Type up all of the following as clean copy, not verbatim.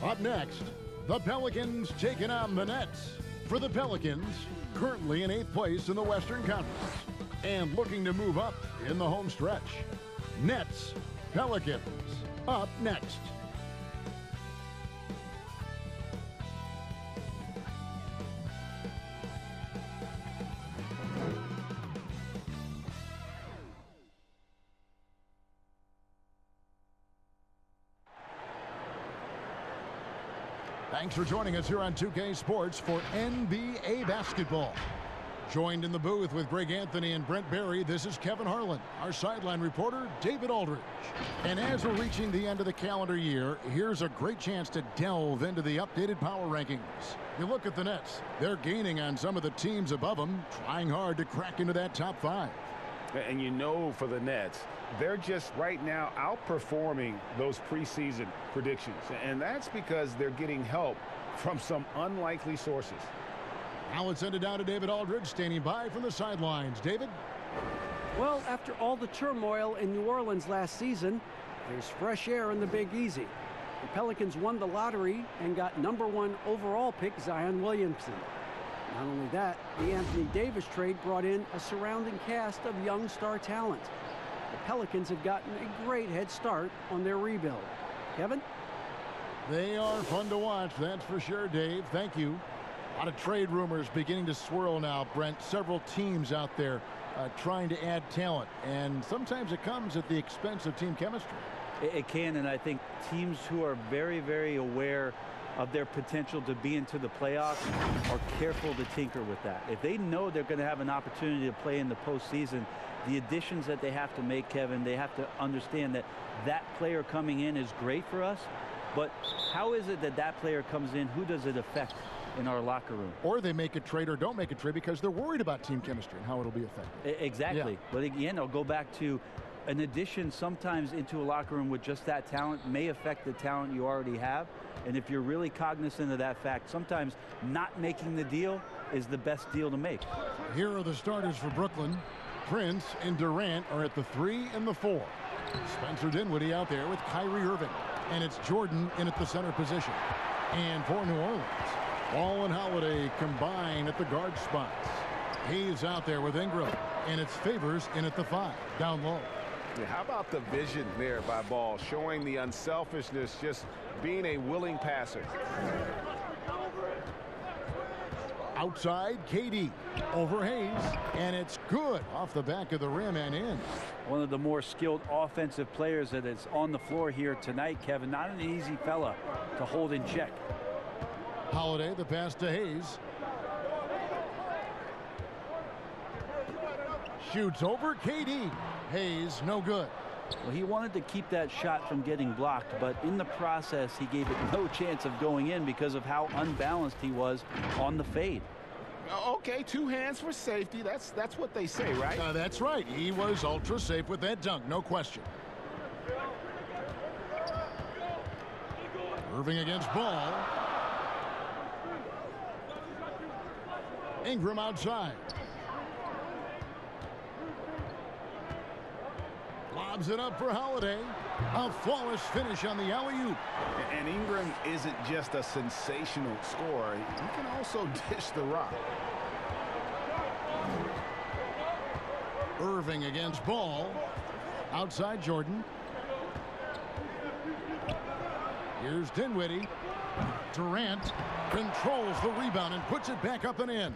Up next, the Pelicans taking on the Nets. For the Pelicans, currently in 8th place in the Western Conference and looking to move up in the home stretch. Nets, Pelicans, up next. Thanks for joining us here on 2K Sports for NBA basketball. Joined in the booth with Greg Anthony and Brent Barry, this is Kevin Harlan. Our sideline reporter, David Aldridge. And as we're reaching the end of the calendar year, here's a great chance to delve into the updated power rankings. You look at the Nets, they're gaining on some of the teams above them, trying hard to crack into that top 5. And you know, for the Nets, they're just right now outperforming those preseason predictions. And that's because they're getting help from some unlikely sources. Now let's send it down to David Aldridge, standing by from the sidelines. David? Well, after all the turmoil in New Orleans last season, there's fresh air in the Big Easy. The Pelicans won the lottery and got #1 overall pick Zion Williamson. Not only that, the Anthony Davis trade brought in a surrounding cast of young star talent. The Pelicans have gotten a great head start on their rebuild. Kevin? They are fun to watch, that's for sure, Dave. Thank you. A lot of trade rumors beginning to swirl now, Brent. Several teams out there trying to add talent, and sometimes it comes at the expense of team chemistry. It can, and I think teams who are very, very aware of their potential to be into the playoffs are careful to tinker with that. If they know they're going to have an opportunity to play in the postseason, the additions that they have to make, Kevin, they have to understand that that player coming in is great for us, but how is it that that player comes in? Who does it affect in our locker room? Or they make a trade or don't make a trade because they're worried about team chemistry and how it'll be affected. Exactly. Yeah. But again, I'll go back to an addition sometimes into a locker room with just that talent may affect the talent you already have. And if you're really cognizant of that fact, sometimes not making the deal is the best deal to make. Here are the starters for Brooklyn. Prince and Durant are at the 3 and the 4. Spencer Dinwiddie out there with Kyrie Irving. And it's Jordan in at the center position. And for New Orleans, Wall and Holiday combine at the guard spots. Hayes out there with Ingram. And it's Favors in at the 5, down low. Yeah, how about the vision there by Ball, showing the unselfishness, just being a willing passer. Outside, KD over Hayes, and it's good off the back of the rim and in. One of the more skilled offensive players that is on the floor here tonight, Kevin. Not an easy fella to hold in check. Holiday, the pass to Hayes. Shoots over KD. Hayes, no good. Well, he wanted to keep that shot from getting blocked, but in the process, he gave it no chance of going in because of how unbalanced he was on the fade. Okay, 2 hands for safety. That's what they say, right? That's right. He was ultra safe with that dunk, no question. Irving against Ball. Ingram outside. Lobs it up for Holiday. A flawless finish on the alley-oop. And Ingram isn't just a sensational scorer. He can also dish the rock. Irving against Ball. Outside Jordan. Here's Dinwiddie. Durant controls the rebound and puts it back up and in.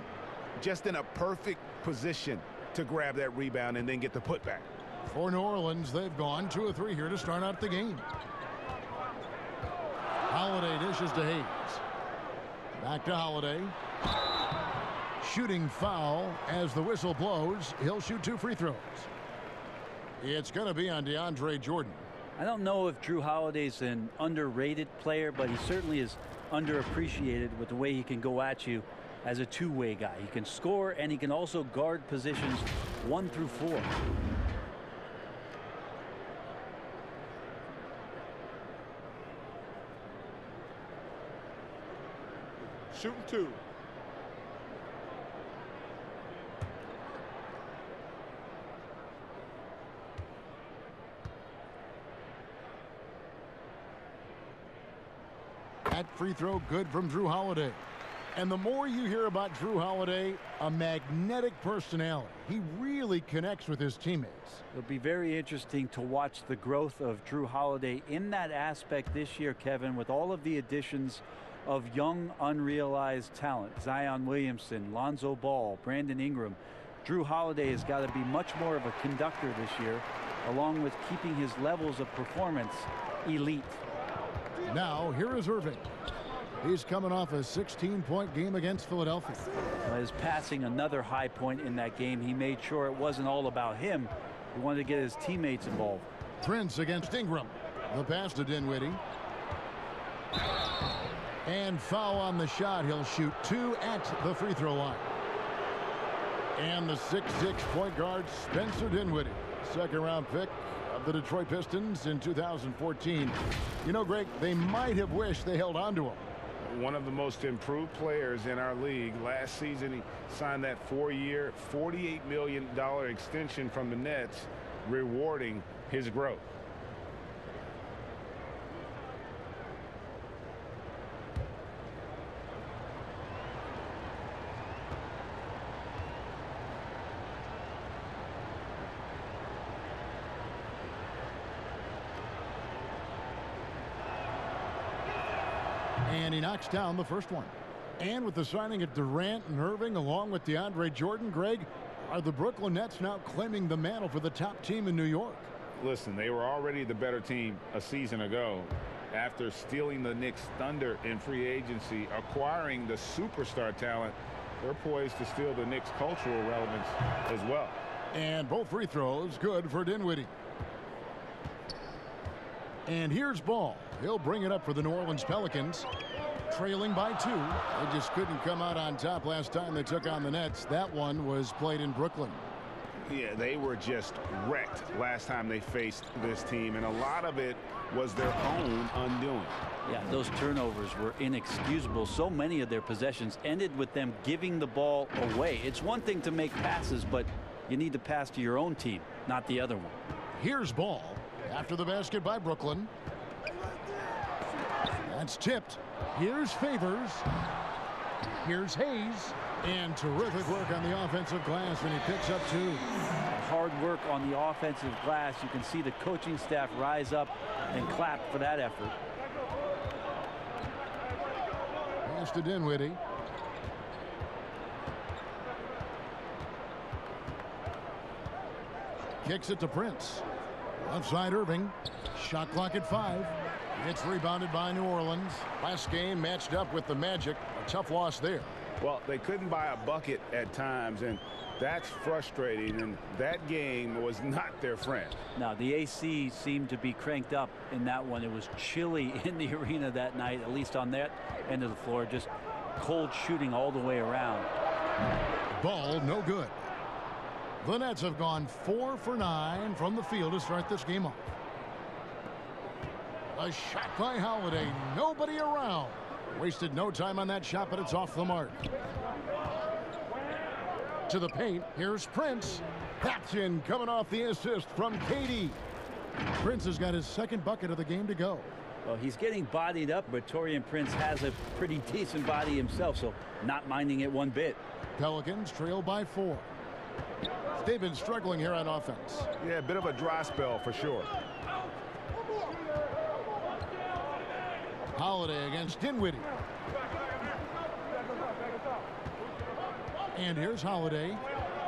Just in a perfect position to grab that rebound and then get the putback. For New Orleans, they've gone 2 of 3 here to start out the game. Holiday dishes to Hayes. Back to Holiday. Shooting foul as the whistle blows. He'll shoot 2 free throws. It's going to be on DeAndre Jordan. I don't know if Drew Holiday's an underrated player, but he certainly is underappreciated with the way he can go at you as a two-way guy. He can score, and he can also guard positions 1 through 4. Shooting 2. That free throw good from Drew Holiday. And the more you hear about Drew Holiday, a magnetic personality. He really connects with his teammates. It'll be very interesting to watch the growth of Drew Holiday in that aspect this year, Kevin, with all of the additions of young, unrealized talent. Zion Williamson, Lonzo Ball, Brandon Ingram. Drew Holiday has got to be much more of a conductor this year, along with keeping his levels of performance elite. Now, here is Irving. He's coming off a 16-point game against Philadelphia. His passing, another high point in that game. He made sure it wasn't all about him. He wanted to get his teammates involved. Prince against Ingram. The pass to Dinwiddie. And foul on the shot. He'll shoot 2 at the free throw line. And the 6'6" point guard, Spencer Dinwiddie. Second-round pick of the Detroit Pistons in 2014. You know, Greg, they might have wished they held on to him. One of the most improved players in our league. Last season, he signed that 4-year, $48 million extension from the Nets, rewarding his growth. And he knocks down the first one. And with the signing of Durant and Irving along with DeAndre Jordan, Greg, are the Brooklyn Nets now claiming the mantle for the top team in New York? Listen, they were already the better team a season ago. After stealing the Knicks' thunder in free agency, acquiring the superstar talent, they're poised to steal the Knicks' cultural relevance as well. And both free throws good for Dinwiddie. And here's Ball. He'll bring it up for the New Orleans Pelicans. Trailing by 2. They just couldn't come out on top last time they took on the Nets. That one was played in Brooklyn. Yeah, they were just wrecked last time they faced this team, and a lot of it was their own undoing. Yeah, those turnovers were inexcusable. So many of their possessions ended with them giving the ball away. It's one thing to make passes, but you need to pass to your own team, not the other one. Here's Ball after the basket by Brooklyn. That's tipped. Here's Favors. Here's Hayes. And terrific work on the offensive glass when he picks up 2. Hard work on the offensive glass. You can see the coaching staff rise up and clap for that effort. Pass to Dinwiddie. Kicks it to Prince. Outside Irving. Shot clock at 5. It's rebounded by New Orleans. Last game matched up with the Magic. A tough loss there. Well, they couldn't buy a bucket at times, and that's frustrating, and that game was not their friend. Now, the AC seemed to be cranked up in that one. It was chilly in the arena that night, at least on that end of the floor. Just cold shooting all the way around. Ball no good. The Nets have gone 4 for 9 from the field to start this game off. A shot by Holiday. Nobody around. Wasted no time on that shot, but it's off the mark. To the paint. Here's Prince. That's in, coming off the assist from KD. Prince has got his second bucket of the game to go. Well, he's getting bodied up, but Taurean Prince has a pretty decent body himself, so not minding it one bit. Pelicans trail by 4. They've been struggling here on offense. Yeah, a bit of a dry spell for sure. Holiday against Dinwiddie. And here's Holiday.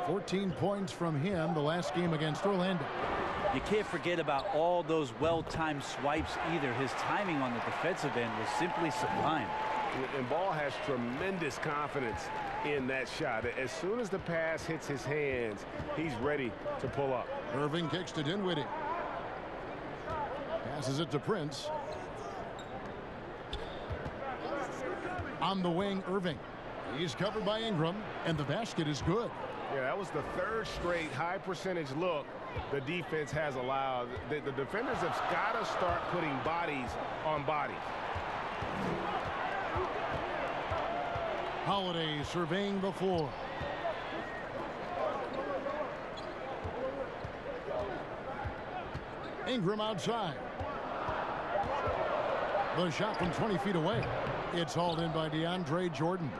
14 points from him the last game against Orlando. You can't forget about all those well-timed swipes either. His timing on the defensive end was simply sublime. And Ball has tremendous confidence in that shot. As soon as the pass hits his hands, he's ready to pull up. Irving kicks to Dinwiddie. Passes it to Prince. On the wing, Irving. He's covered by Ingram, and the basket is good. Yeah, that was the third straight high percentage look the defense has allowed. The defenders have got to start putting bodies on bodies. Holiday surveying the floor. Ingram outside. The shot from 20 feet away. It's hauled in by DeAndre Jordan.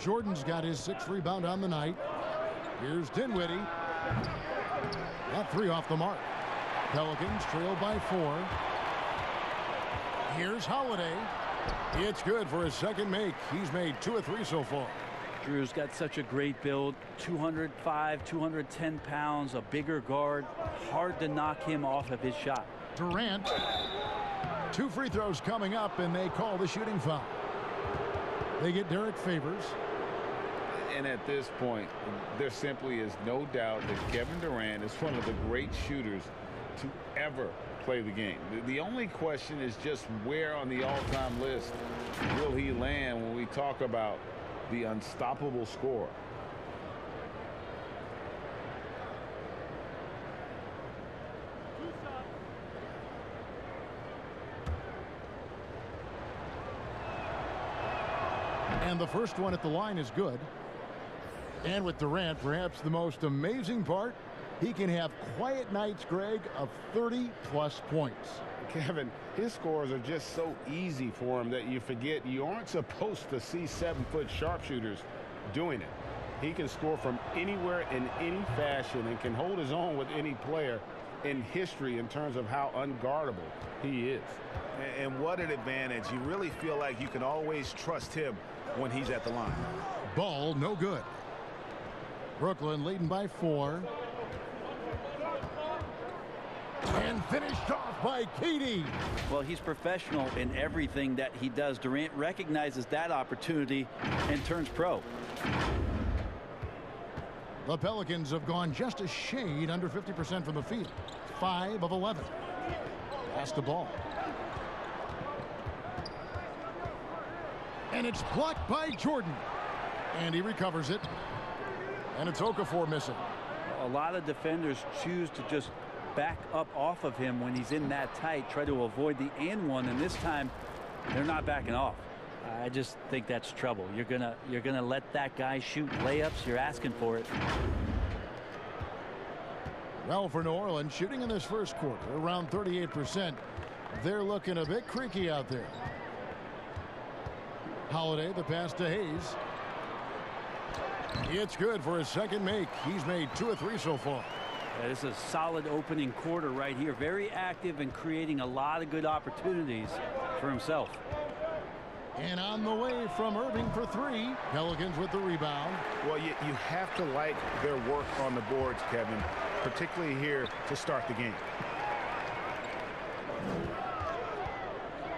Jordan's got his 6th rebound on the night. Here's Dinwiddie. That 3 off the mark. Pelicans trail by 4. Here's Holiday. It's good for his 2nd make. He's made 2 of 3 so far. Drew's got such a great build. 205, 210 pounds, a bigger guard. Hard to knock him off of his shot. Durant. 2 free throws coming up, and they call the shooting foul. They get Derek Favors. And at this point, there simply is no doubt that Kevin Durant is one of the great shooters to ever play the game. The only question is just where on the all-time list will he land when we talk about the unstoppable scorer. And the first one at the line is good. And with Durant, perhaps the most amazing part, he can have quiet nights, Greg, of 30-plus points. Kevin, his scores are just so easy for him that you forget you aren't supposed to see 7-foot sharpshooters doing it. He can score from anywhere in any fashion and can hold his own with any player in history in terms of how unguardable he is. And what an advantage. You really feel like you can always trust him when he's at the line. Ball, no good. Brooklyn leading by 4. And finished off by KD. Well, he's professional in everything that he does. Durant recognizes that opportunity and turns pro. The Pelicans have gone just a shade under 50% from the field. 5 of 11. Pass the ball. And it's blocked by Jordan. And he recovers it. And it's Okafor missing. A lot of defenders choose to just back up off of him when he's in that tight, try to avoid the and one, and this time they're not backing off. I just think that's trouble. You're gonna let that guy shoot layups. You're asking for it. Well, for New Orleans, shooting in this first quarter around 38%. They're looking a bit creaky out there. Holiday, the pass to Hayes. It's good for his 2nd make. He's made 2 of 3 so far. Yeah, this is a solid opening quarter right here. Very active and creating a lot of good opportunities for himself. And on the way from Irving for 3. Pelicans with the rebound. Well, you have to like their work on the boards, Kevin, particularly here to start the game.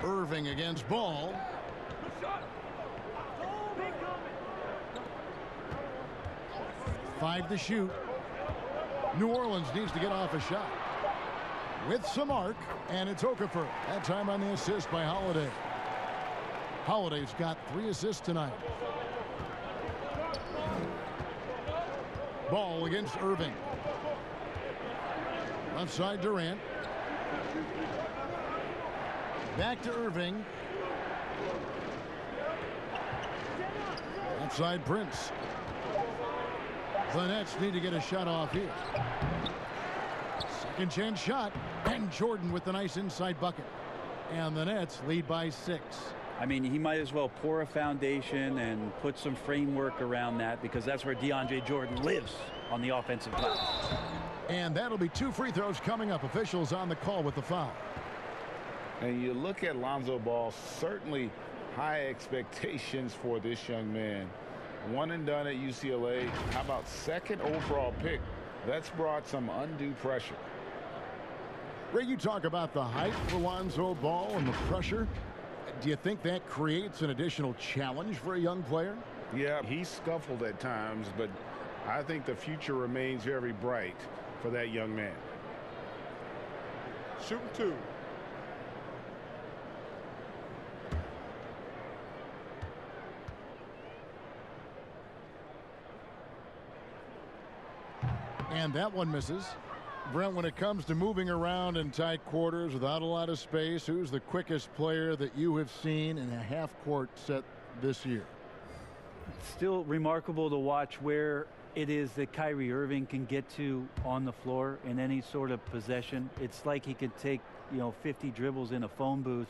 Irving against Ball. Five to shoot. New Orleans needs to get off a shot. With some arc, and it's Okafor. That time on the assist by Holiday. Holiday's got 3 assists tonight. Ball against Irving. Left side Durant. Back to Irving. Outside Prince. The Nets need to get a shot off here. Second chance shot. And Jordan with the nice inside bucket. And the Nets lead by 6. I mean, he might as well pour a foundation and put some framework around that, because that's where DeAndre Jordan lives on the offensive glass. And that'll be 2 free throws coming up. Officials on the call with the foul. And you look at Lonzo Ball, certainly high expectations for this young man. 1 and done at UCLA. How about 2nd overall pick? That's brought some undue pressure. Ray, you talk about the height for Lonzo Ball and the pressure. Do you think that creates an additional challenge for a young player? Yeah, he's scuffled at times, but I think the future remains very bright for that young man. Shooting 2. And that one misses. Brent, when it comes to moving around in tight quarters without a lot of space, who's the quickest player that you have seen in a half-court set this year? Still remarkable to watch where it is that Kyrie Irving can get to on the floor in any sort of possession. It's like he could take, 50 dribbles in a phone booth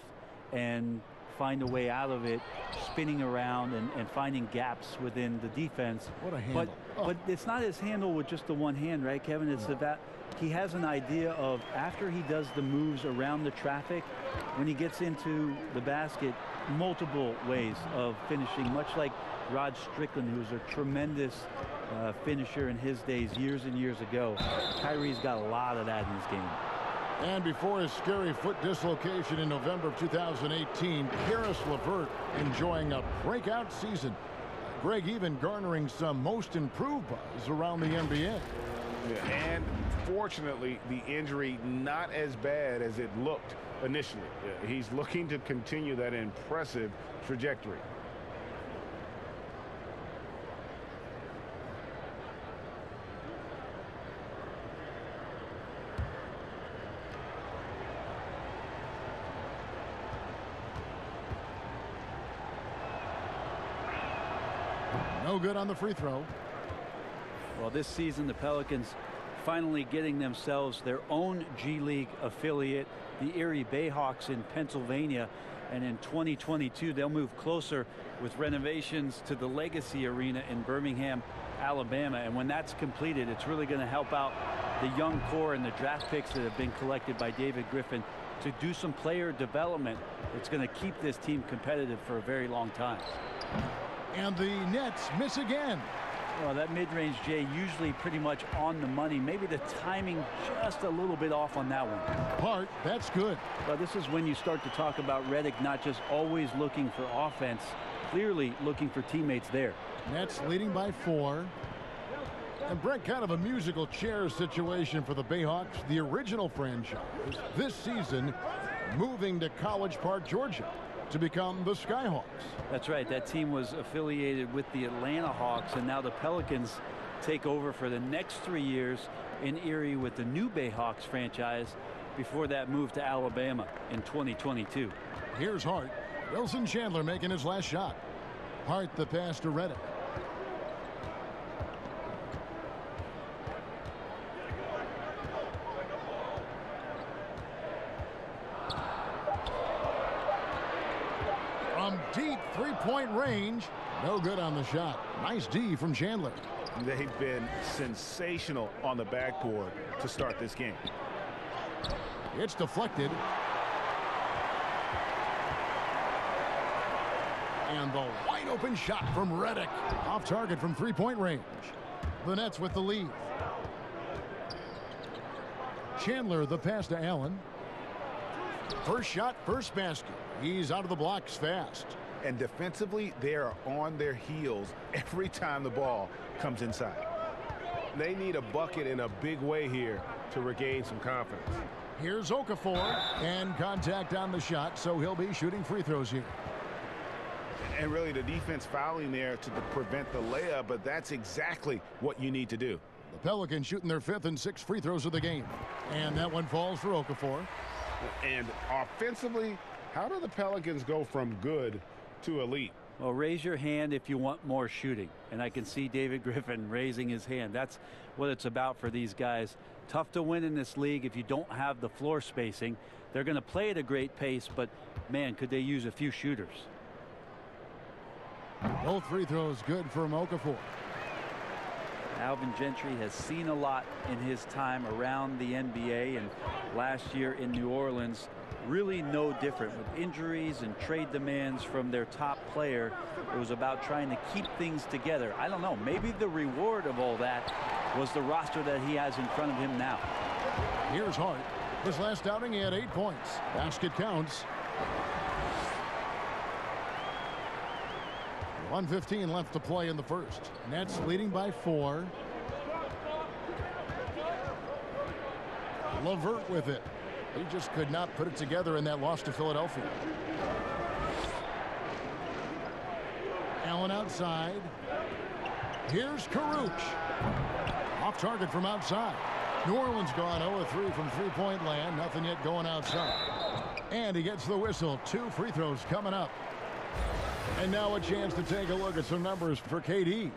and find a way out of it, spinning around and finding gaps within the defense. What a handle. But it's not his handle with just the one hand, right, Kevin? It's that he has an idea of, after he does the moves around the traffic, when he gets into the basket, multiple ways of finishing, much like Rod Strickland, who's a tremendous finisher in his days years and years ago. Kyrie's got a lot of that in his game. And before his scary foot dislocation in November of 2018, Karis LeVert enjoying a breakout season. Greg even garnering some most improved buzz around the NBA. Yeah, and fortunately, the injury not as bad as it looked initially. Yeah, he's looking to continue that impressive trajectory. No good on the free throw. Well, this season, the Pelicans finally getting themselves their own G League affiliate, the Erie Bayhawks in Pennsylvania. And in 2022, they'll move closer with renovations to the Legacy Arena in Birmingham, Alabama. And when that's completed, it's really going to help out the young core and the draft picks that have been collected by David Griffin to do some player development. It's going to keep this team competitive for a very long time. And the Nets miss again. Well, that mid-range, Jay, usually pretty much on the money. Maybe the timing just a little bit off on that one. Hart, that's good. Well, this is when you start to talk about Redick not just always looking for offense, clearly looking for teammates there. Nets leading by 4. And Brent, kind of a musical chair situation for the Bayhawks, the original franchise, this season moving to College Park, Georgia, to become the Skyhawks. That's right. That team was affiliated with the Atlanta Hawks, and now the Pelicans take over for the next 3 years in Erie with the new Bayhawks franchise before that move to Alabama in 2022. Here's Hart. Wilson Chandler making his last shot. Hart the pass to Redick. From deep three-point range, no good on the shot. Nice D from Chandler. They've been sensational on the backboard to start this game. It's deflected. And the wide open shot from Redick. Off target from three-point range. The Nets with the lead. Chandler the pass to Allen. First shot, first basket. He's out of the blocks fast. And defensively, they are on their heels every time the ball comes inside. They need a bucket in a big way here to regain some confidence. Here's Okafor, and contact on the shot, so he'll be shooting free throws here. And really, the defense fouling there to prevent the layup, but that's exactly what you need to do. The Pelicans shooting their 5th and 6th free throws of the game. And that one falls for Okafor. And offensively, how do the Pelicans go from good to elite? Well, raise your hand if you want more shooting. And I can see David Griffin raising his hand. That's what it's about for these guys. Tough to win in this league if you don't have the floor spacing. They're going to play at a great pace, but man, could they use a few shooters. Both free throws good for Okafor. Alvin Gentry has seen a lot in his time around the NBA, and last year in New Orleans, really no different. With injuries and trade demands from their top player, it was about trying to keep things together. I don't know, maybe the reward of all that was the roster that he has in front of him now. Here's Hart. His last outing, he had 8 points. Basket counts. 1:15 left to play in the first. Nets leading by 4. LeVert with it. He just could not put it together in that loss to Philadelphia. Allen outside. Here's Karuch. Off target from outside. New Orleans gone 0-3 from three-point land. Nothing yet going outside. And he gets the whistle. 2 free throws coming up. And now a chance to take a look at some numbers for KD.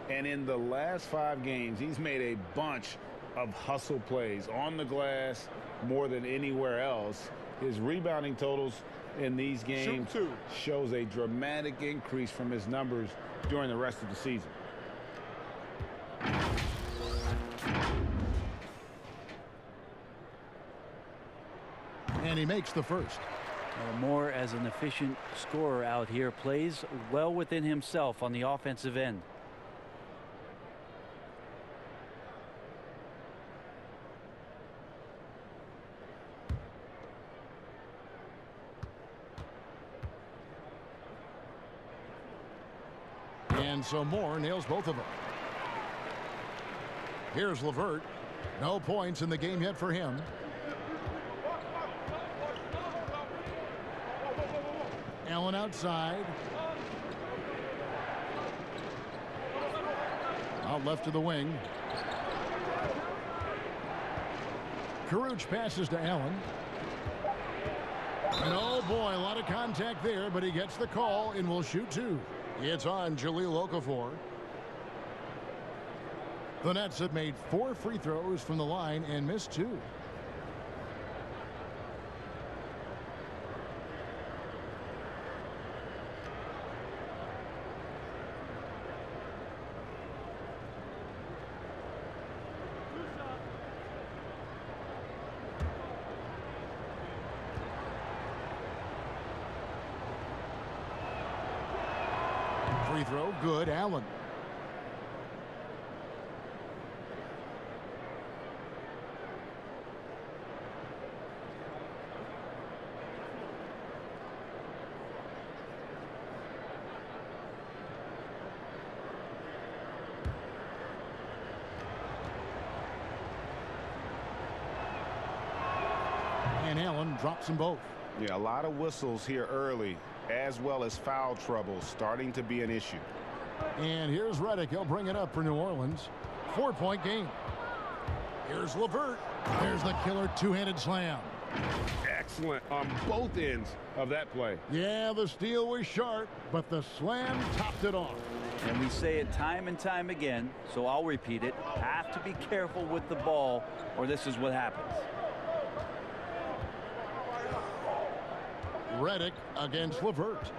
And in the last 5 games, he's made a bunch of hustle plays on the glass more than anywhere else. His rebounding totals in these games shows a dramatic increase from his numbers during the rest of the season. And he makes the first. Moore, as an efficient scorer out here, plays well within himself on the offensive end. And so Moore nails both of them. Here's LeVert. No points in the game yet for him. Allen outside. Out left to the wing. Caruch passes to Allen. And oh boy, a lot of contact there, but he gets the call and will shoot two. It's on Jahlil Okafor. The Nets have made 4 free throws from the line and missed 2. Free throw, good. Allen. And Allen drops them both. Yeah, a lot of whistles here early, as well as foul trouble starting to be an issue. And here's Redick. He'll bring it up for New Orleans. 4-point game. Here's LeVert. There's the killer two-handed slam. Excellent on both ends of that play. Yeah, the steal was sharp, but the slam topped it off. And we say it time and time again, so I'll repeat it. Have to be careful with the ball, or this is what happens. Redick against LeVert.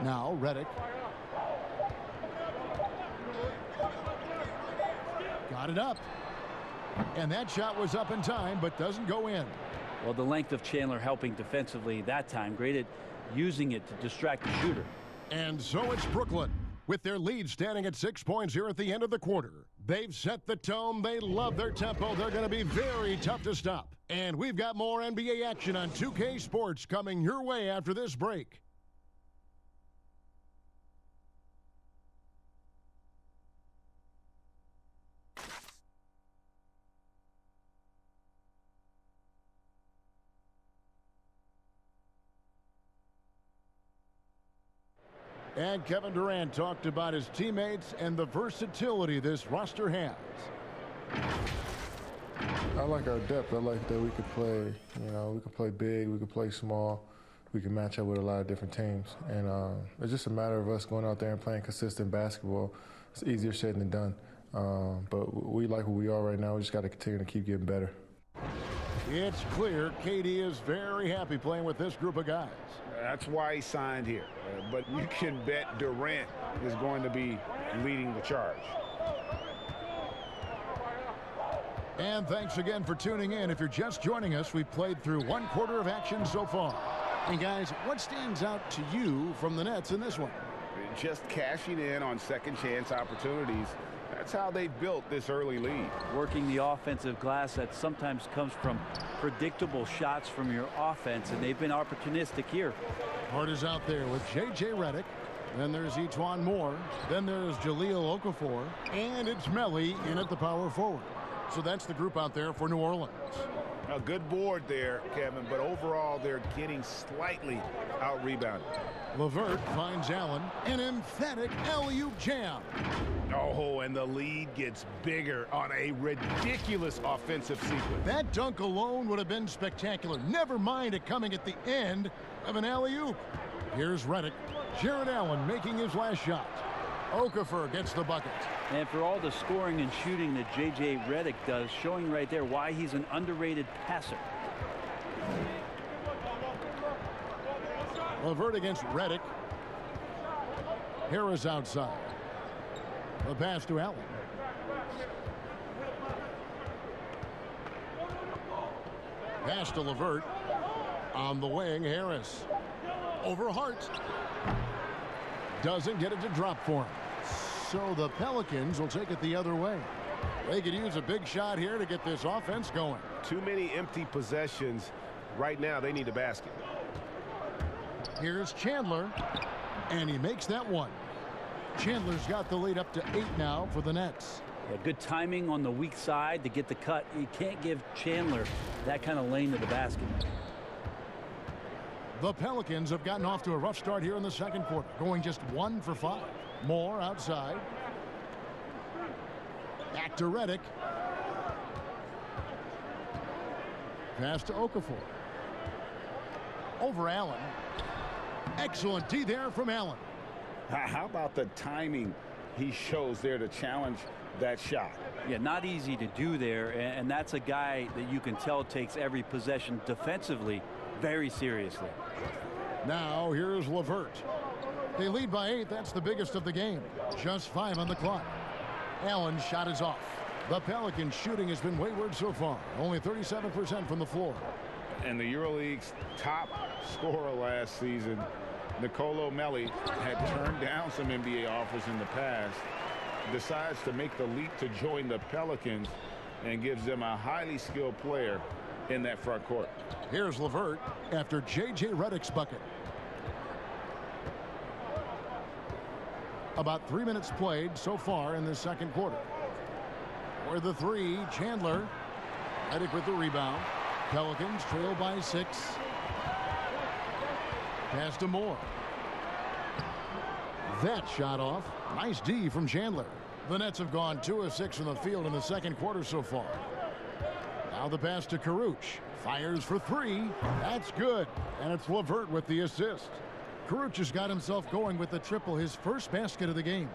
Now Redick. Got it up. And that shot was up in time, but doesn't go in. Well, the length of Chandler helping defensively that time. Great at using it to distract the shooter. And so it's Brooklyn. With their lead standing at 6 points here at the end of the quarter. They've set the tone. They love their tempo. They're going to be very tough to stop. And we've got more NBA action on 2K Sports coming your way after this break. And Kevin Durant talked about his teammates and the versatility this roster has. I like our depth. I like that we could play, we could play big, we could play small. We can match up with a lot of different teams. And it's just a matter of us going out there and playing consistent basketball. It's easier said than done. But we like who we are right now. We just got to continue to keep getting better. It's clear KD is very happy playing with this group of guys. That's why he signed here. But you can bet Durant is going to be leading the charge. And thanks again for tuning in. If you're just joining us, we've played through 1 quarter of action so far. And guys, what stands out to you from the Nets in this one? Just cashing in on second chance opportunities. That's how they built this early lead. Working the offensive glass that sometimes comes from predictable shots from your offense, and they've been opportunistic here. Hart is out there with J.J. Redick. Then there's Etuan Moore. Then there's Jahlil Okafor. And it's Melli in at the power forward. So that's the group out there for New Orleans. A good board there, Kevin, but overall they're getting slightly out-rebounded. LeVert finds Allen. An emphatic alley-oop jam. Oh, and the lead gets bigger on a ridiculous offensive sequence. That dunk alone would have been spectacular. Never mind it coming at the end of an alley-oop. Here's Redick. Jared Allen making his last shot. Okafor gets the bucket. And for all the scoring and shooting that J.J. Redick does, showing right there why he's an underrated passer. LeVert against Redick. Harris outside. The pass to Allen. Pass to LeVert. On the wing, Harris. Over Hart. Doesn't get it to drop for him. So the Pelicans will take it the other way. They could use a big shot here to get this offense going. Too many empty possessions. Right now, they need a basket. Here's Chandler, and he makes that one. Chandler's got the lead up to 8 now for the Nets. Yeah, good timing on the weak side to get the cut. You can't give Chandler that kind of lane to the basket. The Pelicans have gotten off to a rough start here in the second quarter, going just 1 for 5. Moore outside. Back to Redick. Pass to Okafor. Over Allen. Excellent D there from Allen. How about the timing he shows there to challenge that shot? Yeah, not easy to do there, and that's a guy that you can tell takes every possession defensively very seriously. Now here's LeVert. They lead by 8. That's the biggest of the game. Just 5 on the clock. Allen's shot is off. The Pelicans shooting has been wayward so far. Only 37% from the floor. And the EuroLeague's top scorer last season, Nicolo Melli, had turned down some NBA offers in the past, decides to make the leap to join the Pelicans, and gives them a highly skilled player in that front court. Here's LeVert after J.J. Redick's bucket. About 3 minutes played so far in the second quarter. For the 3, Chandler. Redick with the rebound. Pelicans trail by 6. Pass to Moore. That shot off. Nice D from Chandler. The Nets have gone 2 of 6 from the field in the second quarter so far. Now the pass to Caruch. Fires for 3. That's good. And it's LeVert with the assist. Caruch has got himself going with the triple, his first basket of the game.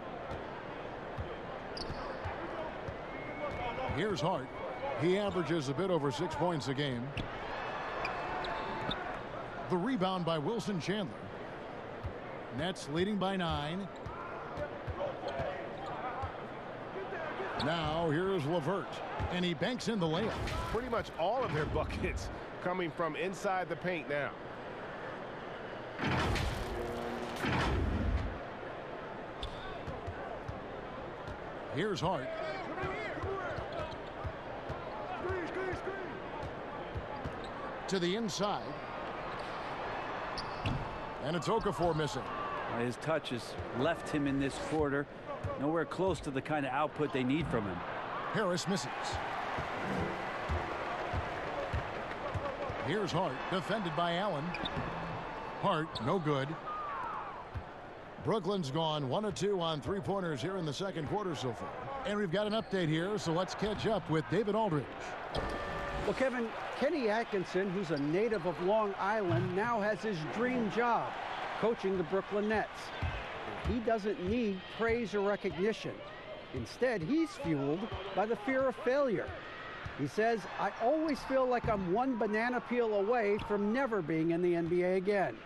Here's Hart. He averages a bit over 6 points a game. The rebound by Wilson Chandler. Nets leading by 9. Now here's LeVert, and he banks in the layup. Pretty much all of their buckets coming from inside the paint now. Here's Hart. To the inside. And it's Okafor missing. His touch has left him in this quarter. Nowhere close to the kind of output they need from him. Harris misses. Here's Hart, defended by Allen. Hart, no good. Brooklyn's gone 1 of 2 on 3-pointers here in the second quarter so far. And we've got an update here, so let's catch up with David Aldridge. Well, Kevin, Kenny Atkinson, who's a native of Long Island, now has his dream job, coaching the Brooklyn Nets. He doesn't need praise or recognition. Instead, he's fueled by the fear of failure. He says, I always feel like I'm one banana peel away from never being in the NBA again.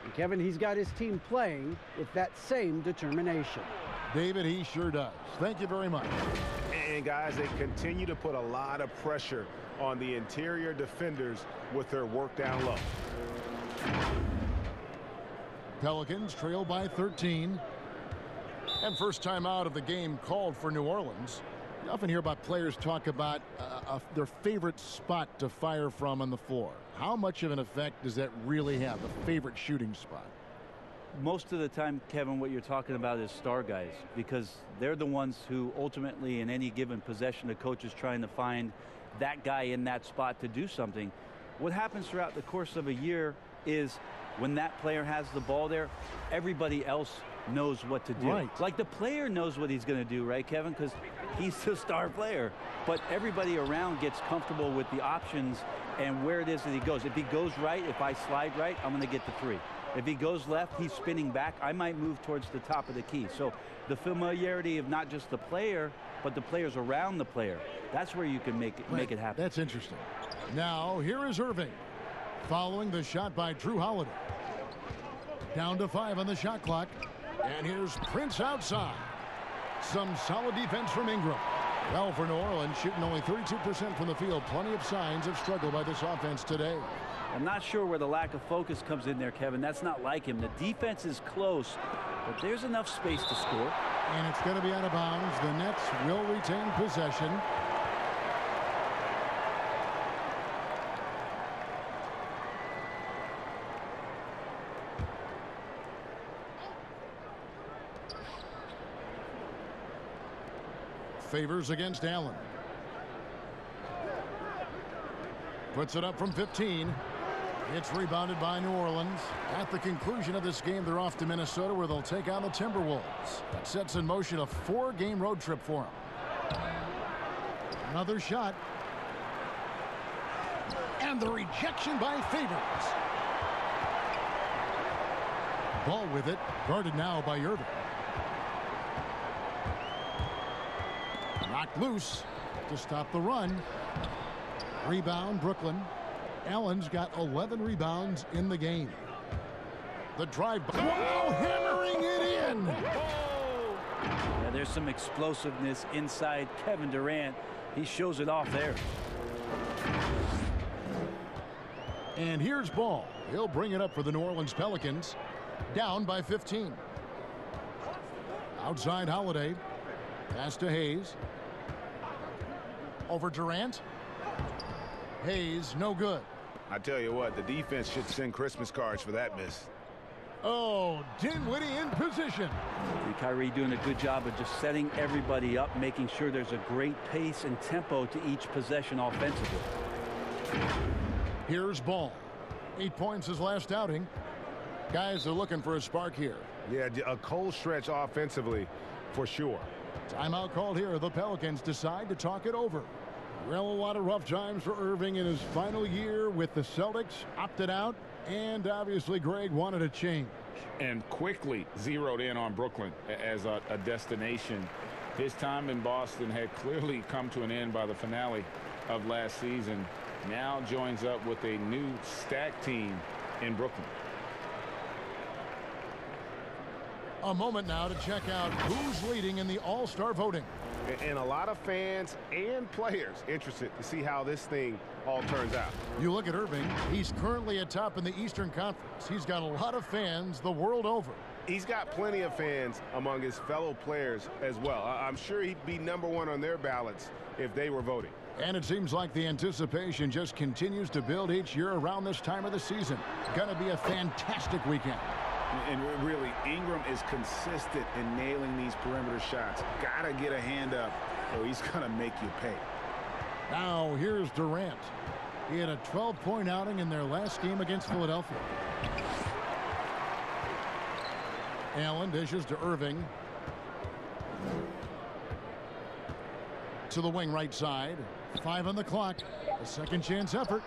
And Kevin, he's got his team playing with that same determination. David, he sure does. Thank you very much. And guys, they continue to put a lot of pressure on the interior defenders with their work down low. Pelicans trail by 13. And first time out of the game called for New Orleans. You often hear about players talk about their favorite spot to fire from on the floor. How much of an effect does that really have, the favorite shooting spot? Most of the time, Kevin, what you're talking about is star guys, because they're the ones who ultimately in any given possession, the coach is trying to find that guy in that spot to do something. What happens throughout the course of a year is when that player has the ball there, everybody else knows what to do. Right. Like the player knows what he's going to do, right, Kevin? Because he's the star player. But everybody around gets comfortable with the options and where it is that he goes. If he goes right, if I slide right, I'm going to get the 3. If he goes left, he's spinning back. I might move towards the top of the key. So the familiarity of not just the player, but the players around the player, that's where you can make it happen. That's interesting. Now, here is Irving, following the shot by Drew Holiday. Down to 5 on the shot clock. And here's Prince outside. Some solid defense from Ingram. Well, for New Orleans, shooting only 32% from the field. Plenty of signs of struggle by this offense today. I'm not sure where the lack of focus comes in there, Kevin. That's not like him. The defense is close, but there's enough space to score. And it's going to be out of bounds. The Nets will retain possession. Favors against Allen. Puts it up from 15. It's rebounded by New Orleans. At the conclusion of this game, they're off to Minnesota, where they'll take on the Timberwolves. That sets in motion a 4-game road trip for them. Another shot. And the rejection by Favors. Ball with it. Guarded now by Irving. Knocked loose to stop the run. Rebound, Brooklyn. Allen's got 11 rebounds in the game. The drive. Wow, hammering it in. Yeah, there's some explosiveness inside Kevin Durant. He shows it off there. And here's Ball. He'll bring it up for the New Orleans Pelicans. Down by 15. Outside Holiday. Pass to Hayes. Over Durant. Hayes, no good. I tell you what, the defense should send Christmas cards for that miss. Oh, Dinwiddie in position. And Kyrie doing a good job of just setting everybody up, making sure there's a great pace and tempo to each possession offensively. Here's Ball. 8 points his last outing. Guys are looking for a spark here. Yeah, a cold stretch offensively for sure. Timeout called here. The Pelicans decide to talk it over. Well, a lot of rough times for Irving in his final year with the Celtics. Opted out, and obviously Greg wanted a change. And quickly zeroed in on Brooklyn as a destination. His time in Boston had clearly come to an end by the finale of last season. Now joins up with a new stacked team in Brooklyn. A moment now to check out who's leading in the All-Star voting. And a lot of fans and players interested to see how this thing all turns out. You look at Irving, he's currently atop in the Eastern Conference. He's got a lot of fans the world over. He's got plenty of fans among his fellow players as well. I'm sure he'd be #1 on their ballots if they were voting. And it seems like the anticipation just continues to build each year around this time of the season. Gonna be a fantastic weekend. And really, Ingram is consistent in nailing these perimeter shots. Gotta get a hand up, or he's gonna make you pay. Now here's Durant. He had a 12-point outing in their last game against Philadelphia. Allen dishes to Irving. To the wing right side. 5 on the clock. A second chance effort.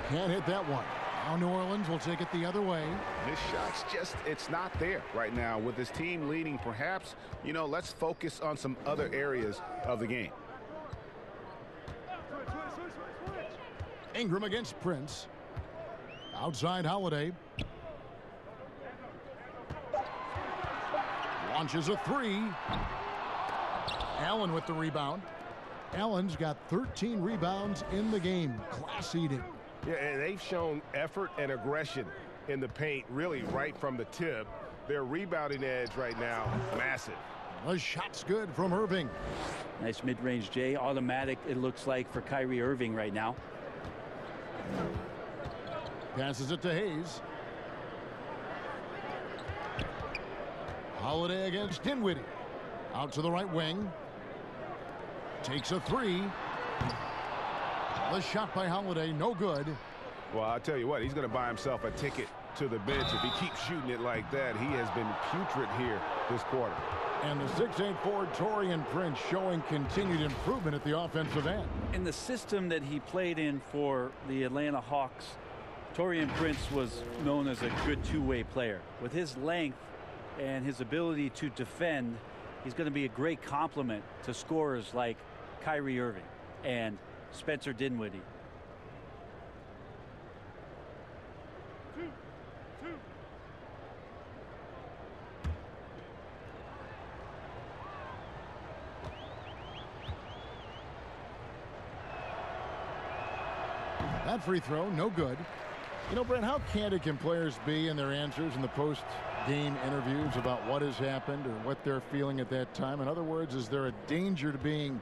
Can't hit that one. Now New Orleans will take it the other way. This shot's just, it's not there right now. With this team leading, perhaps, you know, let's focus on some other areas of the game. Ingram against Prince. Outside Holiday. Launches a 3. Allen with the rebound. Allen's got 13 rebounds in the game. Class eating. Yeah, and they've shown effort and aggression in the paint, really right from the tip. Their rebounding edge right now, massive. The shot's good from Irving. Nice mid-range J. Automatic, it looks like, for Kyrie Irving right now. Passes it to Hayes. Holiday against Dinwiddie. Out to the right wing. Takes a 3. The shot by Holiday, no good. Well, I'll tell you what, he's going to buy himself a ticket to the bench. If he keeps shooting it like that, he has been putrid here this quarter. And the 6'8" forward Taurean Prince showing continued improvement at the offensive end. In the system that he played in for the Atlanta Hawks, Taurean Prince was known as a good two-way player. With his length and his ability to defend, he's going to be a great complement to scorers like Kyrie Irving and Spencer Dinwiddie. That free throw, no good. You know, Brent, how candid can players be in their answers in the post-game interviews about what has happened or what they're feeling at that time? In other words, is there a danger to being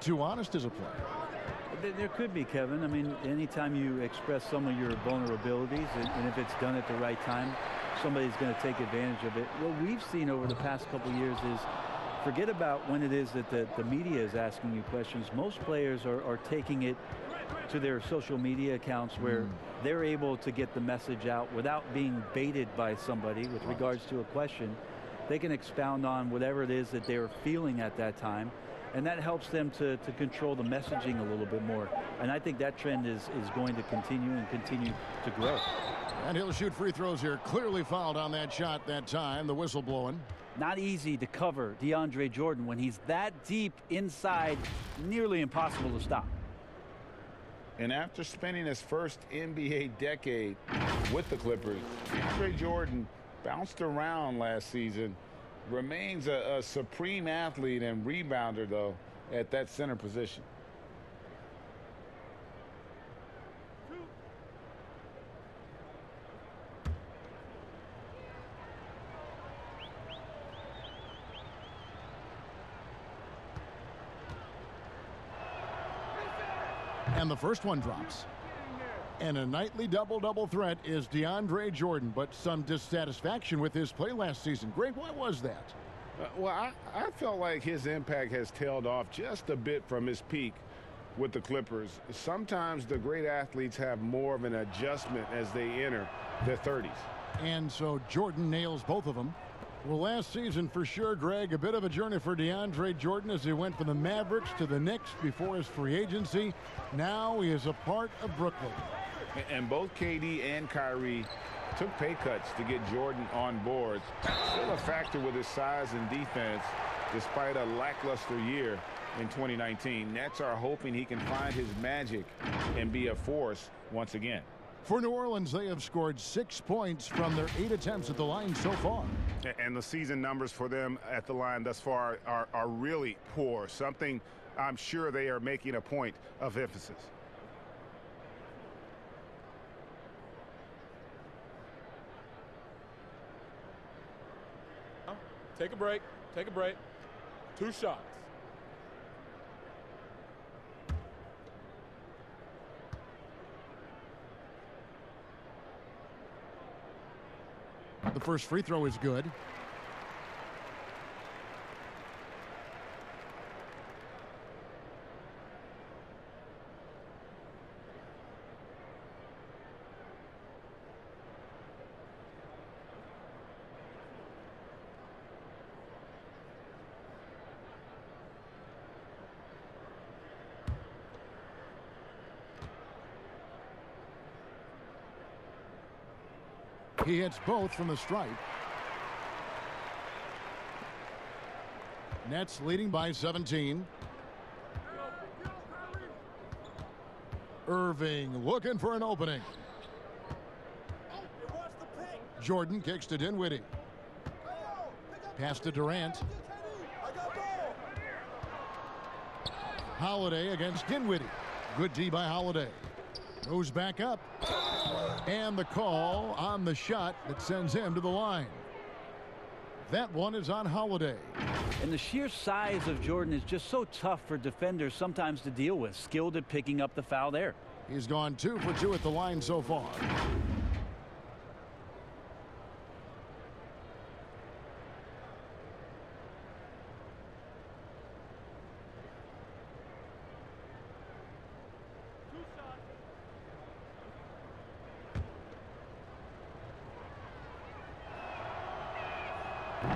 too honest as a player? There could be, Kevin. I mean, anytime you express some of your vulnerabilities, and if it's done at the right time, somebody's going to take advantage of it. What we've seen over the past couple of years is, forget about when it is that the media is asking you questions. Most players are taking it to their social media accounts where they're able to get the message out without being baited by somebody with regards to a question. They can expound on whatever it is that they're feeling at that time, and that helps them to control the messaging a little bit more. And I think that trend is going to continue to grow. And he'll shoot free throws here. Clearly fouled on that shot that time. The whistle blowing. Not easy to cover DeAndre Jordan when he's that deep inside, nearly impossible to stop. And after spending his first NBA decade with the Clippers, DeAndre Jordan bounced around last season, remains a supreme athlete and rebounder, though, at that center position. And the first one drops. And a nightly double-double threat is DeAndre Jordan, but some dissatisfaction with his play last season. Greg, why was that? Well, I felt like his impact has tailed off just a bit from his peak with the Clippers. Sometimes the great athletes have more of an adjustment as they enter their 30s. And so Jordan nails both of them. Well, last season for sure, Greg, a bit of a journey for DeAndre Jordan as he went from the Mavericks to the Knicks before his free agency. Now he is a part of Brooklyn. And both KD and Kyrie took pay cuts to get Jordan on board. Still a factor with his size and defense despite a lackluster year in 2019. Nets are hoping he can find his magic and be a force once again. For New Orleans, they have scored 6 points from their 8 attempts at the line so far. And the season numbers for them at the line thus far are really poor. Something I'm sure they are making a point of emphasis. Take a break. Take a break. 2 shots. The first free throw is good. He hits both from the stripe. Nets leading by 17. Irving looking for an opening. Jordan kicks to Dinwiddie. Pass to Durant. Holiday against Dinwiddie. Good D by Holiday. Goes back up. And the call on the shot that sends him to the line. That one is on Holiday. And the sheer size of Jordan is just so tough for defenders sometimes to deal with. Skilled at picking up the foul there. He's gone 2 for 2 at the line so far.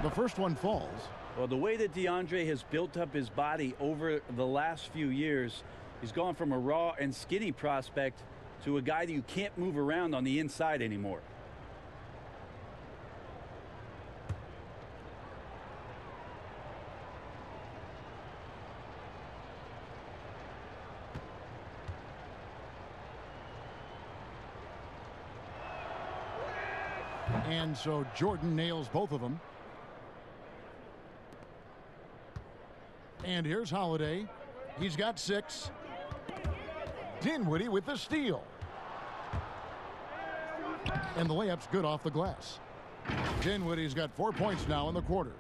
The first one falls. Well, the way that DeAndre has built up his body over the last few years, he's gone from a raw and skinny prospect to a guy that you can't move around on the inside anymore. And so Jordan nails both of them. And here's Holiday. He's got 6. Dinwiddie with the steal. And the layup's good off the glass. Dinwiddie's got 4 points now in the quarter.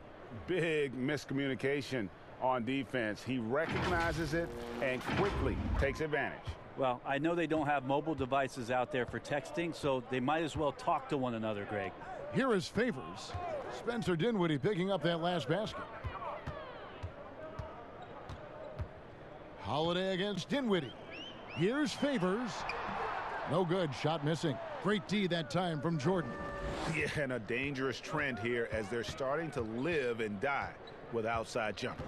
Big miscommunication on defense. He recognizes it and quickly takes advantage. Well, I know they don't have mobile devices out there for texting, so they might as well talk to one another, Greg. Here is Favors. Spencer Dinwiddie picking up that last basket. Holiday against Dinwiddie. Here's Favors. No good. Shot missing. Great D that time from Jordan. Yeah, and a dangerous trend here as they're starting to live and die with outside jumpers.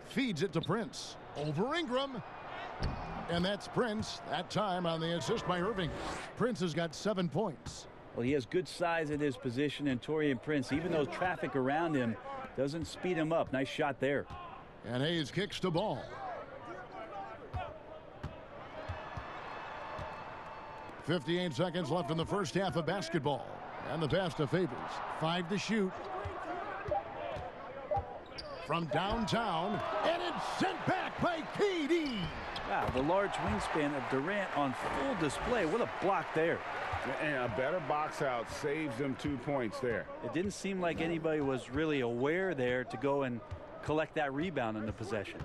Feeds it to Prince. Over Ingram. And that's Prince. That time on the assist by Irving. Prince has got 7 points. Well, he has good size at his position, and Taurean Prince, even though traffic around him doesn't speed him up. Nice shot there. And Hayes kicks the ball. 58 seconds left in the first half of basketball. And the pass to Favors. 5 to shoot. From downtown. And it's sent back by KD. Wow, the large wingspan of Durant on full display. What a block there. And a better box out saves them 2 points there. It didn't seem like anybody was really aware there to go and collect that rebound in the possession.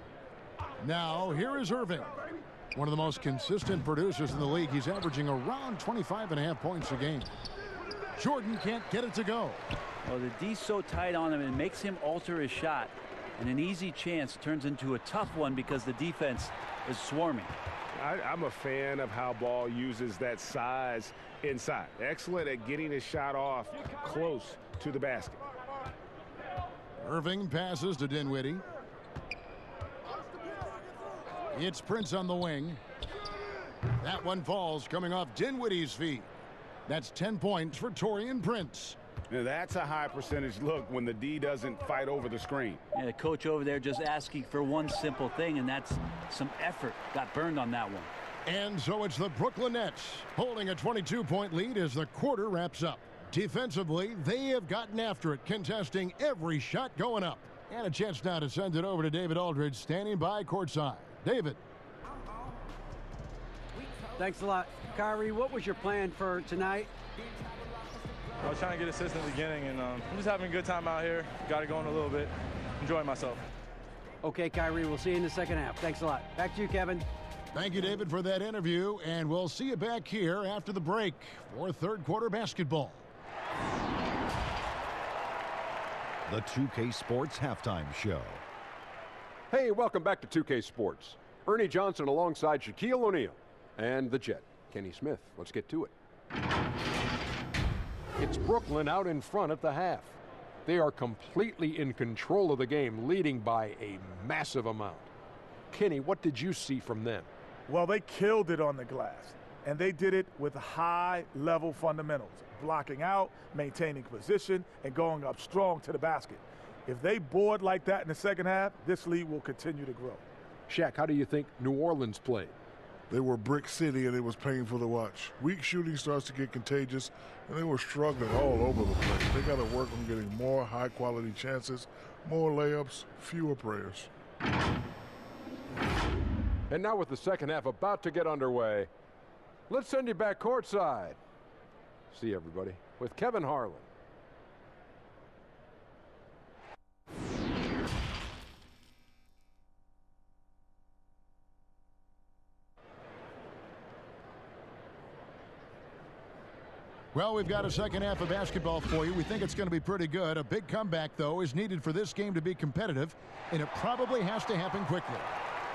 Now, here is Irving. One of the most consistent producers in the league. He's averaging around 25.5 points a game. Jordan can't get it to go. Well, the D's so tight on him, it makes him alter his shot. And an easy chance turns into a tough one because the defense is swarming. I'm a fan of how Ball uses that size inside. Excellent at getting his shot off close to the basket. Irving passes to Dinwiddie. It's Prince on the wing. That one falls coming off Dinwiddie's feet. That's 10 points for Taurean Prince. Now that's a high percentage look when the D doesn't fight over the screen. Yeah, the coach over there just asking for one simple thing, and that's some effort. Got burned on that one. And so it's the Brooklyn Nets holding a 22-point lead as the quarter wraps up. Defensively, they have gotten after it, contesting every shot going up. And a chance now to send it over to David Aldridge, standing by courtside. David. Thanks a lot. Kyrie, what was your plan for tonight? I was trying to get assists in the beginning, and I'm just having a good time out here. Got it going a little bit. Enjoying myself. Okay, Kyrie, we'll see you in the second half. Thanks a lot. Back to you, Kevin. Thank you, David, for that interview, and we'll see you back here after the break for third quarter basketball. The 2K Sports Halftime Show. Hey, welcome back to 2K Sports. Ernie Johnson alongside Shaquille O'Neal and the Jet, Kenny Smith. Let's get to it. It's Brooklyn out in front at the half. They are completely in control of the game, leading by a massive amount. Kenny, what did you see from them? Well, they killed it on the glass, and they did it with high-level fundamentals, blocking out, maintaining position, and going up strong to the basket. If they board like that in the second half, this lead will continue to grow. Shaq, how do you think New Orleans played? They were brick city, and it was painful to watch. Weak shooting starts to get contagious, and they were struggling all over the place. They got to work on getting more high-quality chances, more layups, fewer prayers. And now with the second half about to get underway, let's send you back courtside. See you, everybody, with Kevin Harlan. Well, we've got a second half of basketball for you. We think it's going to be pretty good. A big comeback, though, is needed for this game to be competitive, and it probably has to happen quickly.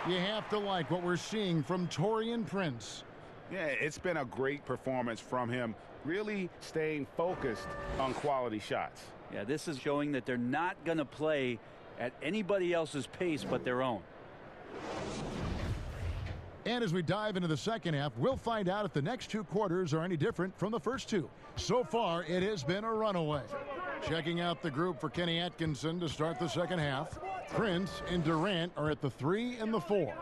You have to like what we're seeing from Taurean Prince. Yeah, it's been a great performance from him, really staying focused on quality shots. Yeah, this is showing that they're not going to play at anybody else's pace but their own. And as we dive into the second half, we'll find out if the next two quarters are any different from the first two. So far, it has been a runaway. Checking out the group for Kenny Atkinson to start the second half. Prince and Durant are at the 3 and the 4.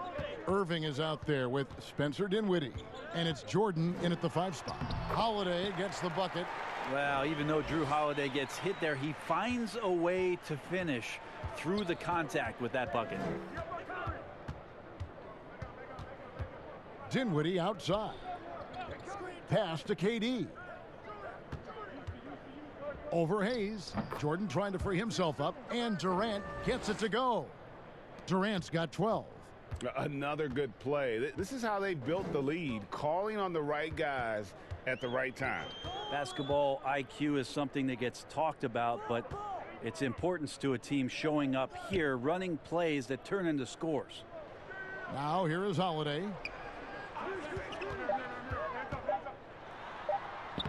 Irving is out there with Spencer Dinwiddie. And it's Jordan in at the 5 spot. Holiday gets the bucket. Well, even though Drew Holiday gets hit there, he finds a way to finish through the contact with that bucket. Dinwiddie outside. Pass to KD. Over Hayes. Jordan trying to free himself up, and Durant gets it to go. Durant's got 12. Another good play. This is how they built the lead, calling on the right guys at the right time. Basketball IQ is something that gets talked about, but its importance to a team showing up here, running plays that turn into scores. Now here is Holiday.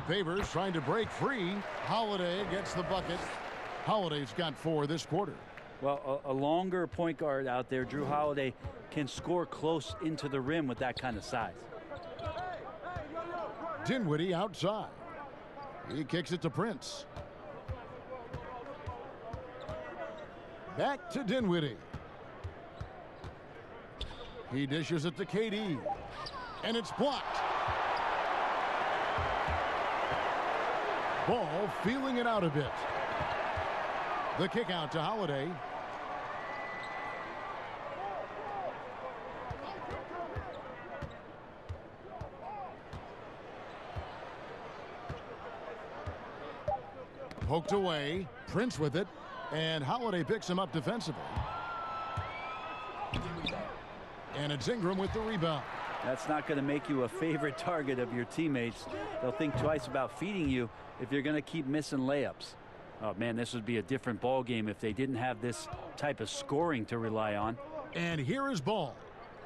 Favors trying to break free. Holiday gets the bucket. Holiday's got 4 this quarter. Well, a longer point guard out there, Drew Holiday, can score close into the rim with that kind of size. Dinwiddie outside. He kicks it to Prince. Back to Dinwiddie. He dishes it to KD. And it's blocked. Ball feeling it out a bit. The kick out to Holiday. Poked away. Prince with it. And Holiday picks him up defensively. And it's Ingram with the rebound. That's not going to make you a favorite target of your teammates. They'll think twice about feeding you if you're going to keep missing layups. Oh, man, this would be a different ball game if they didn't have this type of scoring to rely on. And here is Ball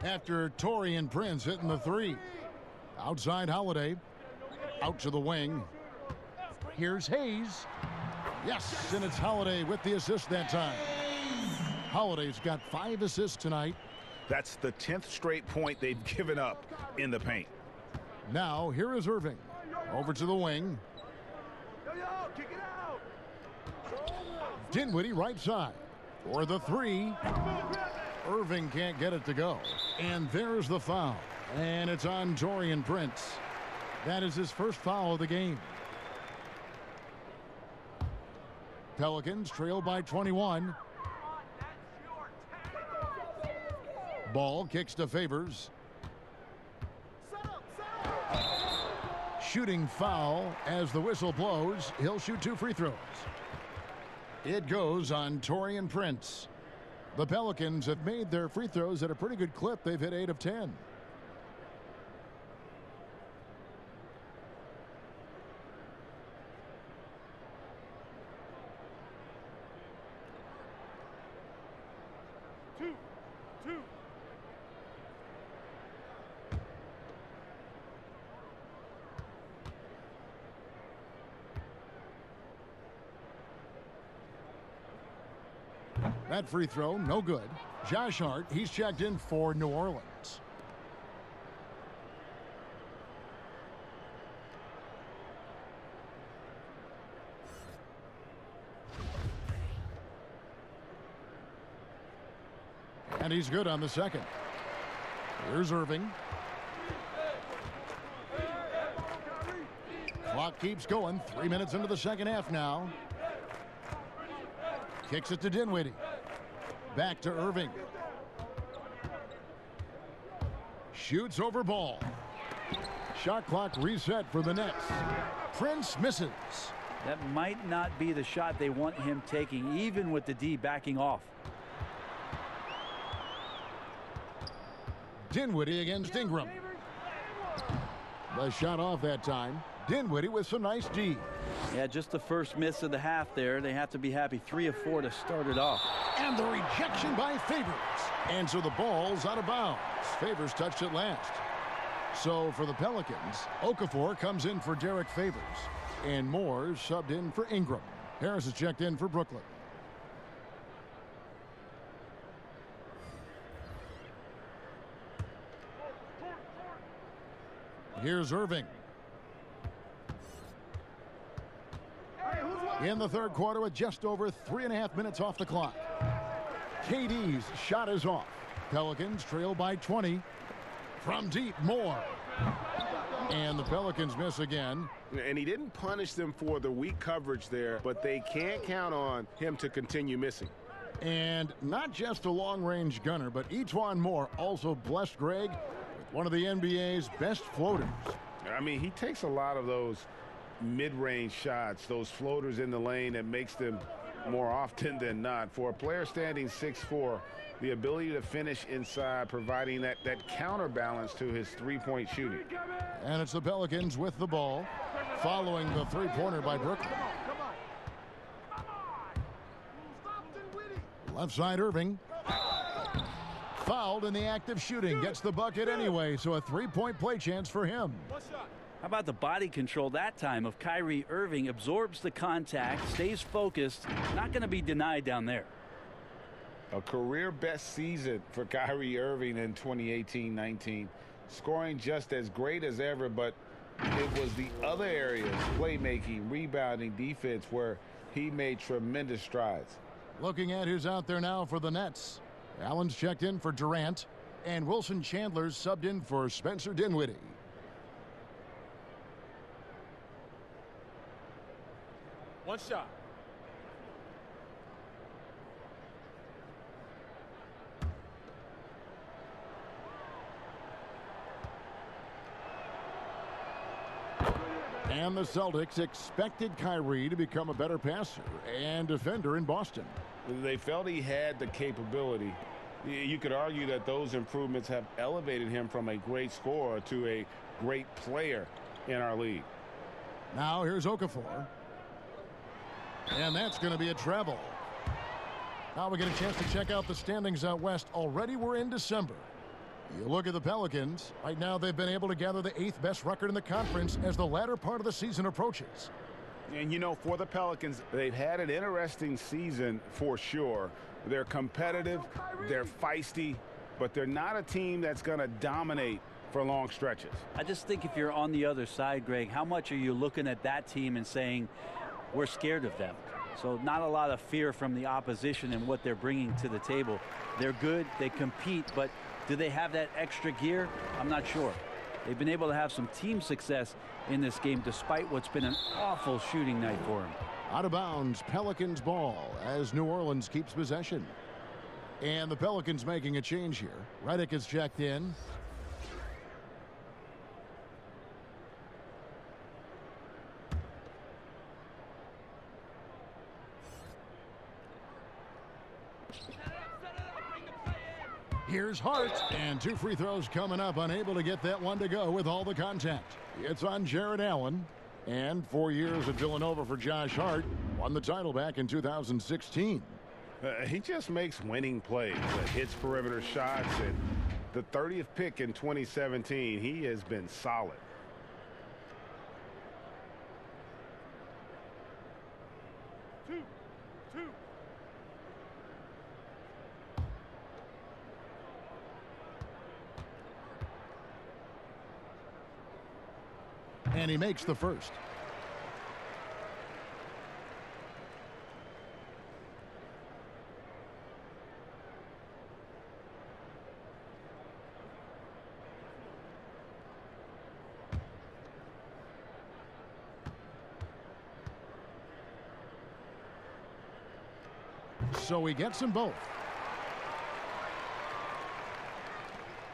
after Taurean Prince hitting the 3. Outside Holiday. Out to the wing. Here's Hayes. Yes, and it's Holiday with the assist that time. Holiday's got 5 assists tonight. That's the 10th straight point they've given up in the paint. Now here is Irving. Over to the wing. Dinwiddie right side for the 3. Irving can't get it to go. And there's the foul. And it's on Taurean Prince. That is his first foul of the game. Pelicans trail by 21. Ball kicks to Favors. Shooting foul as the whistle blows. He'll shoot 2 free throws. It goes on Taurean Prince. The Pelicans have made their free throws at a pretty good clip. They've hit 8 of 10. That free throw, no good. Josh Hart, he's checked in for New Orleans. And he's good on the second. Here's Irving. Clock keeps going. 3 minutes into the second half now. Kicks it to Dinwiddie. Back to Irving. Shoots over Ball. Shot clock reset for the Nets. Prince misses. That might not be the shot they want him taking, even with the D backing off. Dinwiddie against Ingram. The shot off that time. Dinwiddie with some nice D. Yeah, just the first miss of the half there. They have to be happy. 3 of 4 to start it off. And the rejection by Favors. And so the ball's out of bounds. Favors touched it last. So for the Pelicans, Okafor comes in for Derek Favors. And Moore subbed in for Ingram. Harris is checked in for Brooklyn. Here's Irving. In the third quarter with just over 3.5 minutes off the clock. KD's shot is off. Pelicans trail by 20. From deep, Moore. And the Pelicans miss again. And he didn't punish them for the weak coverage there, but they can't count on him to continue missing. And not just a long-range gunner, but E'Twaun Moore also blessed Greg with one of the NBA's best floaters. I mean, he takes a lot of those mid-range shots, those floaters in the lane that makes them more often than not. For a player standing 6'4", the ability to finish inside, providing that counterbalance to his three-point shooting. And it's the Pelicans with the ball, following the three-pointer by Brooklyn. Left side, Irving. Fouled in the act of shooting. Gets the bucket anyway, so a three-point play chance for him. How about the body control that time of Kyrie Irving? Absorbs the contact, stays focused, not going to be denied down there. A career best season for Kyrie Irving in 2018-19. Scoring just as great as ever, but it was the other areas, playmaking, rebounding, defense, where he made tremendous strides. Looking at who's out there now for the Nets. Allen's checked in for Durant, and Wilson Chandler's subbed in for Spencer Dinwiddie. One shot. And the Celtics expected Kyrie to become a better passer and defender in Boston. They felt he had the capability. You could argue that those improvements have elevated him from a great scorer to a great player in our league. Now here's Okafor. And that's going to be a travel. Now we get a chance to check out the standings out west. Already we're in December. You look at the Pelicans. Right now they've been able to gather the 8th best record in the conference as the latter part of the season approaches. And, you know, for the Pelicans, they've had an interesting season for sure. They're competitive, they're feisty, but they're not a team that's going to dominate for long stretches. I just think if you're on the other side, Greg, how much are you looking at that team and saying, we're scared of them? So not a lot of fear from the opposition and what they're bringing to the table. They're good, they compete, but do they have that extra gear? I'm not sure. They've been able to have some team success in this game despite what's been an awful shooting night for them. Out of bounds, Pelicans ball as New Orleans keeps possession. And the Pelicans making a change here. Redick is checked in. Here's Hart, and 2 free throws coming up, unable to get that one to go with all the contact. It's on Jared Allen, and 4 years at Villanova for Josh Hart. Won the title back in 2016. He just makes winning plays, hits perimeter shots, and the 30th pick in 2017, he has been solid. And he makes the first. So he gets them both.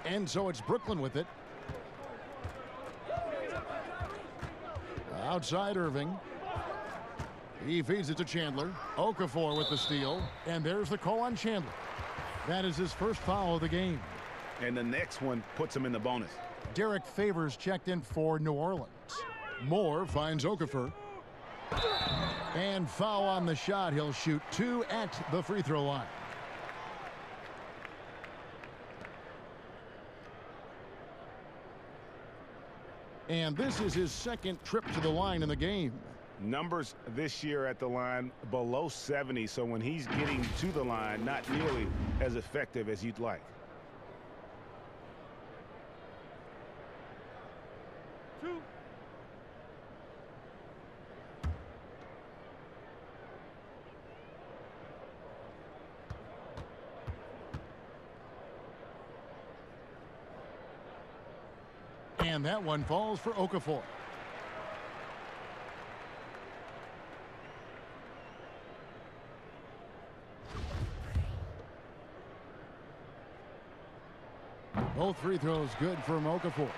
And so it's Brooklyn with it. Outside Irving. He feeds it to Chandler. Okafor with the steal. And there's the call on Chandler. That is his first foul of the game. And the next one puts him in the bonus. Derek Favors checked in for New Orleans. Moore finds Okafor. And foul on the shot. He'll shoot 2 at the free throw line. And this is his second trip to the line in the game. Numbers this year at the line below 70, so when he's getting to the line, not nearly as effective as you'd like. And that one falls for Okafor. Both free throws good for Okafor.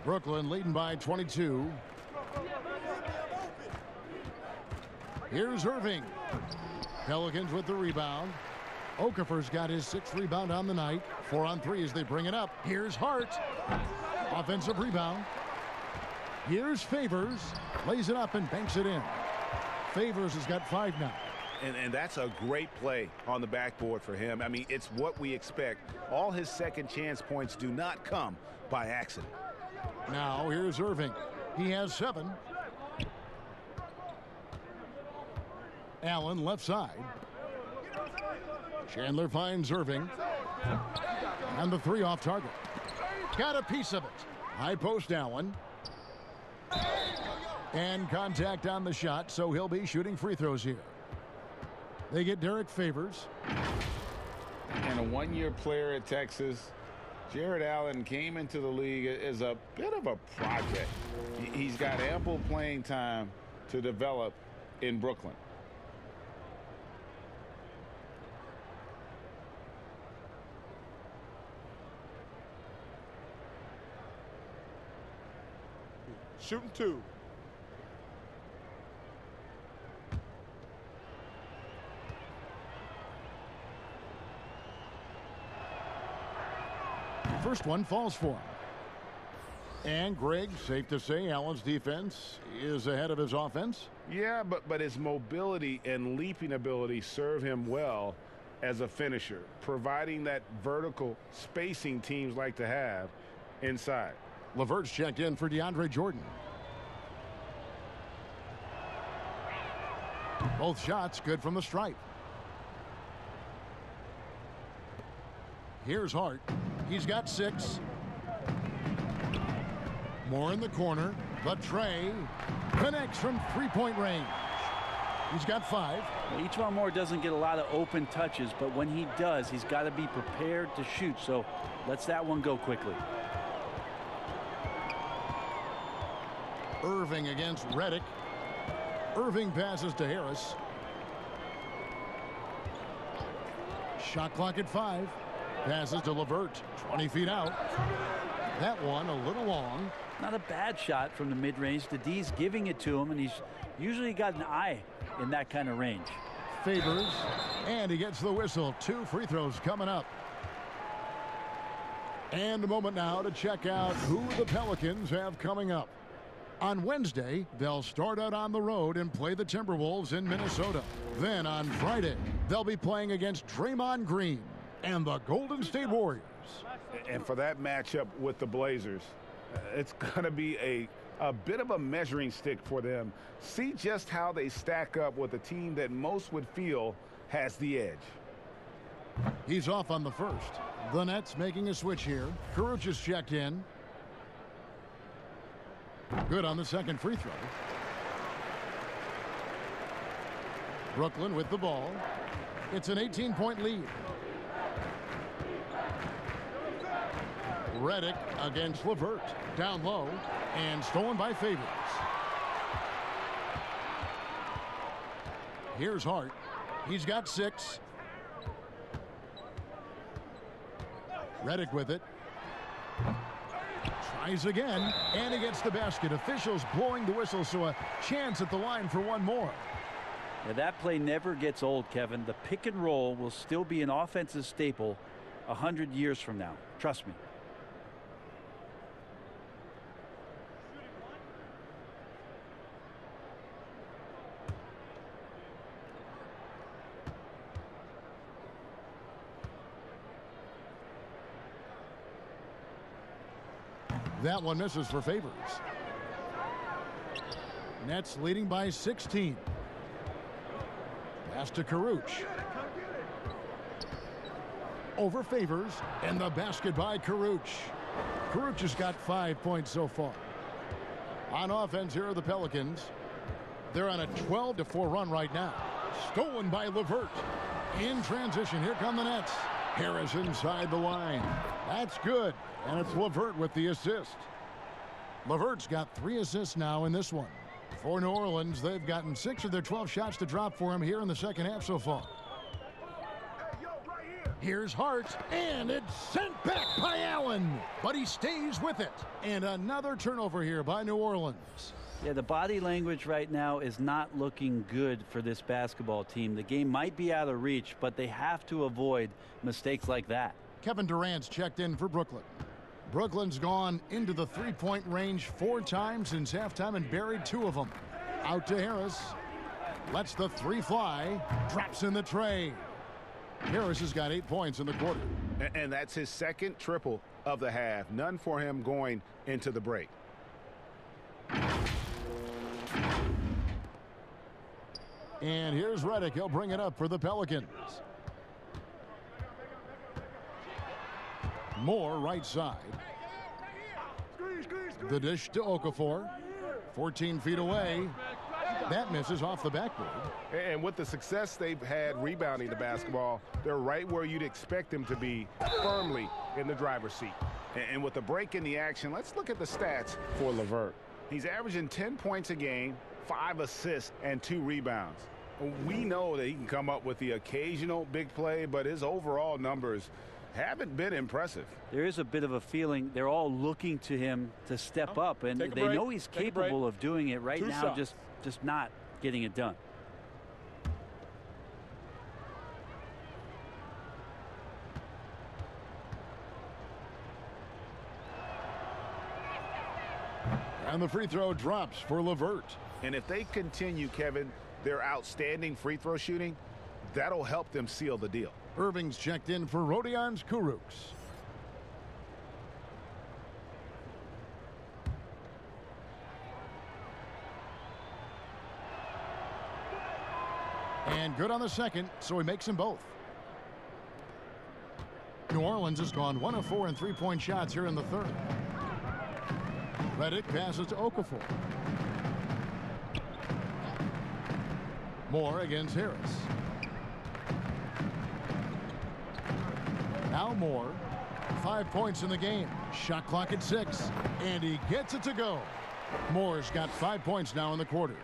Brooklyn leading by 22. Here's Irving. Pelicans with the rebound. Okafor's got his 6th rebound on the night. 4 on 3 as they bring it up. Here's Hart. Offensive rebound. Here's Favors. Lays it up and banks it in. Favors has got 5 now. And that's a great play on the backboard for him. I mean, it's what we expect. All his second chance points do not come by accident. Now here's Irving. He has 7. Allen left side. Chandler finds Irving. And the 3 off target. Got a piece of it. High post Allen. And contact on the shot, so he'll be shooting free throws here. They get Derek Favors. And a one-year player at Texas. Jared Allen came into the league as a bit of a project. He's got ample playing time to develop in Brooklyn. Shooting 2. First one falls for him. And Greg, safe to say Allen's defense is ahead of his offense. Yeah, but his mobility and leaping ability serve him well as a finisher, providing that vertical spacing teams like to have inside. LeVert's checked in for DeAndre Jordan. Both shots good from the stripe. Here's Hart. He's got 6. More in the corner, but Trey connects from 3-point range. He's got 5. Each Moore doesn't get a lot of open touches, but when he does, he's got to be prepared to shoot. So lets that one go quickly. Irving against Reddick. Irving passes to Harris. Shot clock at 5. Passes to LeVert. 20 feet out. That one a little long. Not a bad shot from the mid-range. The D's giving it to him, and he's usually got an eye in that kind of range. Favors, and he gets the whistle. 2 free throws coming up. And a moment now to check out who the Pelicans have coming up. On Wednesday, they'll start out on the road and play the Timberwolves in Minnesota. Then on Friday, they'll be playing against Draymond Green and the Golden State Warriors. And for that matchup with the Blazers, it's going to be a bit of a measuring stick for them. See just how they stack up with a team that most would feel has the edge. He's off on the first. The Nets making a switch here. Kuruc is checked in. Good on the second free throw. Brooklyn with the ball. It's an 18-point lead. Reddick against LeVert. Down low and stolen by Favors. Here's Hart. He's got 6. Reddick with it. Tries again, and he gets the basket. Officials blowing the whistle, so a chance at the line for one more. Yeah, that play never gets old, Kevin. The pick and roll will still be an offensive staple 100 years from now. Trust me. That one misses for Favors. Nets leading by 16. Pass to Kuruc. Over Favors, and the basket by Kuruc. Kuruc has got 5 points so far. On offense, here are the Pelicans. They're on a 12-4 run right now. Stolen by LeVert. In transition, here come the Nets. Harris inside the line. That's good. And it's LeVert with the assist. LeVert's got 3 assists now in this one. For New Orleans, they've gotten 6 of their 12 shots to drop for him here in the second half so far. Hey, yo, right here. Here's Hart, and it's sent back by Allen. But he stays with it. And another turnover here by New Orleans. Yeah, the body language right now is not looking good for this basketball team. The game might be out of reach, but they have to avoid mistakes like that. Kevin Durant's checked in for Brooklyn. Brooklyn's gone into the three-point range 4 times since halftime and buried 2 of them. Out to Harris. Lets the 3 fly. Drops in the tray. Harris has got 8 points in the quarter. And that's his second triple of the half. None for him going into the break. And here's Redick. He'll bring it up for the Pelicans. Moore right side. The dish to Okafor. 14 feet away. That misses off the backboard. And with the success they've had rebounding the basketball, they're right where you'd expect them to be, firmly in the driver's seat. And with the break in the action, let's look at the stats for LeVert. He's averaging 10 points a game, 5 assists, and 2 rebounds. We know that he can come up with the occasional big play, but his overall numbers haven't been impressive. There is a bit of a feeling they're all looking to him to step up, and they know he's capable of doing it right now, just not getting it done. And the free throw drops for LeVert. And if they continue, Kevin, their outstanding free throw shooting, that'll help them seal the deal. Irving's checked in for Rodions Kurucs. And good on the second, so he makes them both. New Orleans has gone 1 of 4 in three-point shots here in the third. Redick passes to Okafor. Moore against Harris. Now Moore. 5 points in the game. Shot clock at 6. And he gets it to go. Moore's got 5 points now in the quarter.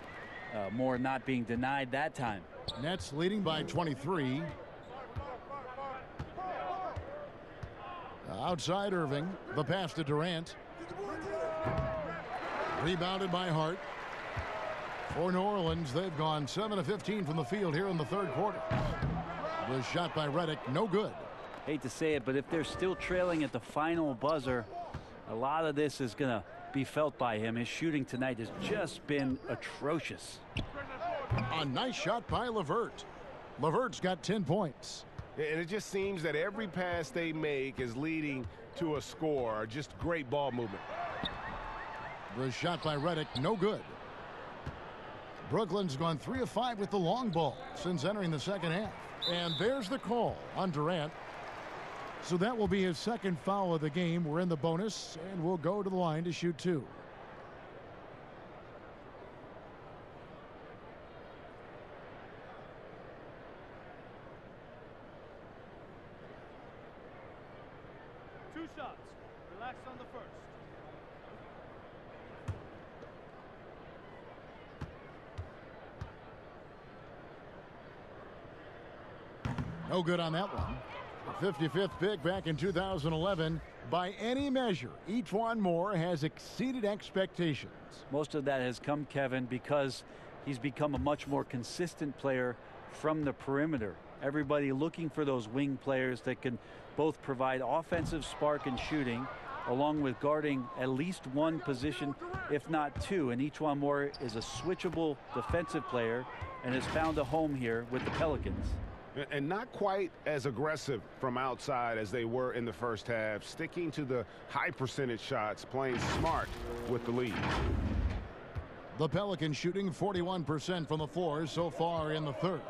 Moore not being denied that time. Nets leading by 23. Outside Irving. The pass to Durant. Rebounded by Hart. For New Orleans, they've gone 7 of 15 from the field here in the third quarter. The shot by Redick, no good. Hate to say it, but if they're still trailing at the final buzzer, a lot of this is going to be felt by him. His shooting tonight has just been atrocious. A nice shot by LeVert. LeVert's got 10 points. And it just seems that every pass they make is leading to a score. Just great ball movement. The shot by Redick, no good. Brooklyn's gone 3 of 5 with the long ball since entering the second half. And there's the call on Durant. So that will be his second foul of the game. We're in the bonus, and we'll go to the line to shoot 2. Two shots. Relax on the first. No good on that one. The 55th pick back in 2011. By any measure, E'Twaun Moore has exceeded expectations. Most of that has come, Kevin, because he's become a much more consistent player from the perimeter. Everybody looking for those wing players that can both provide offensive spark and shooting, along with guarding at least one position, if not 2. And E'Twaun Moore is a switchable defensive player and has found a home here with the Pelicans. And not quite as aggressive from outside as they were in the first half, sticking to the high percentage shots, playing smart with the lead. The Pelicans shooting 41% from the floor so far in the third.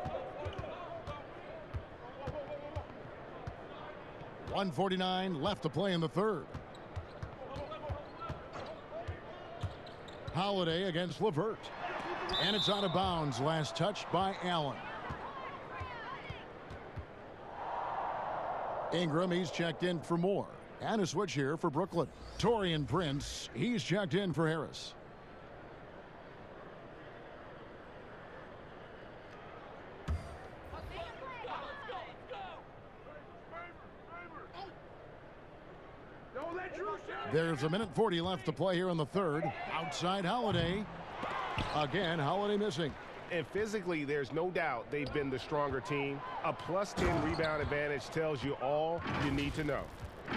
1:49 left to play in the third. Holiday against LeVert. And it's out of bounds. Last touched by Allen. Ingram, he's checked in for Moore. And a switch here for Brooklyn. Taurean Prince, he's checked in for Harris. There's a minute 40 left to play here in the third. Outside Holiday. Again, Holiday missing. And physically, there's no doubt they've been the stronger team. A +10 rebound advantage tells you all you need to know.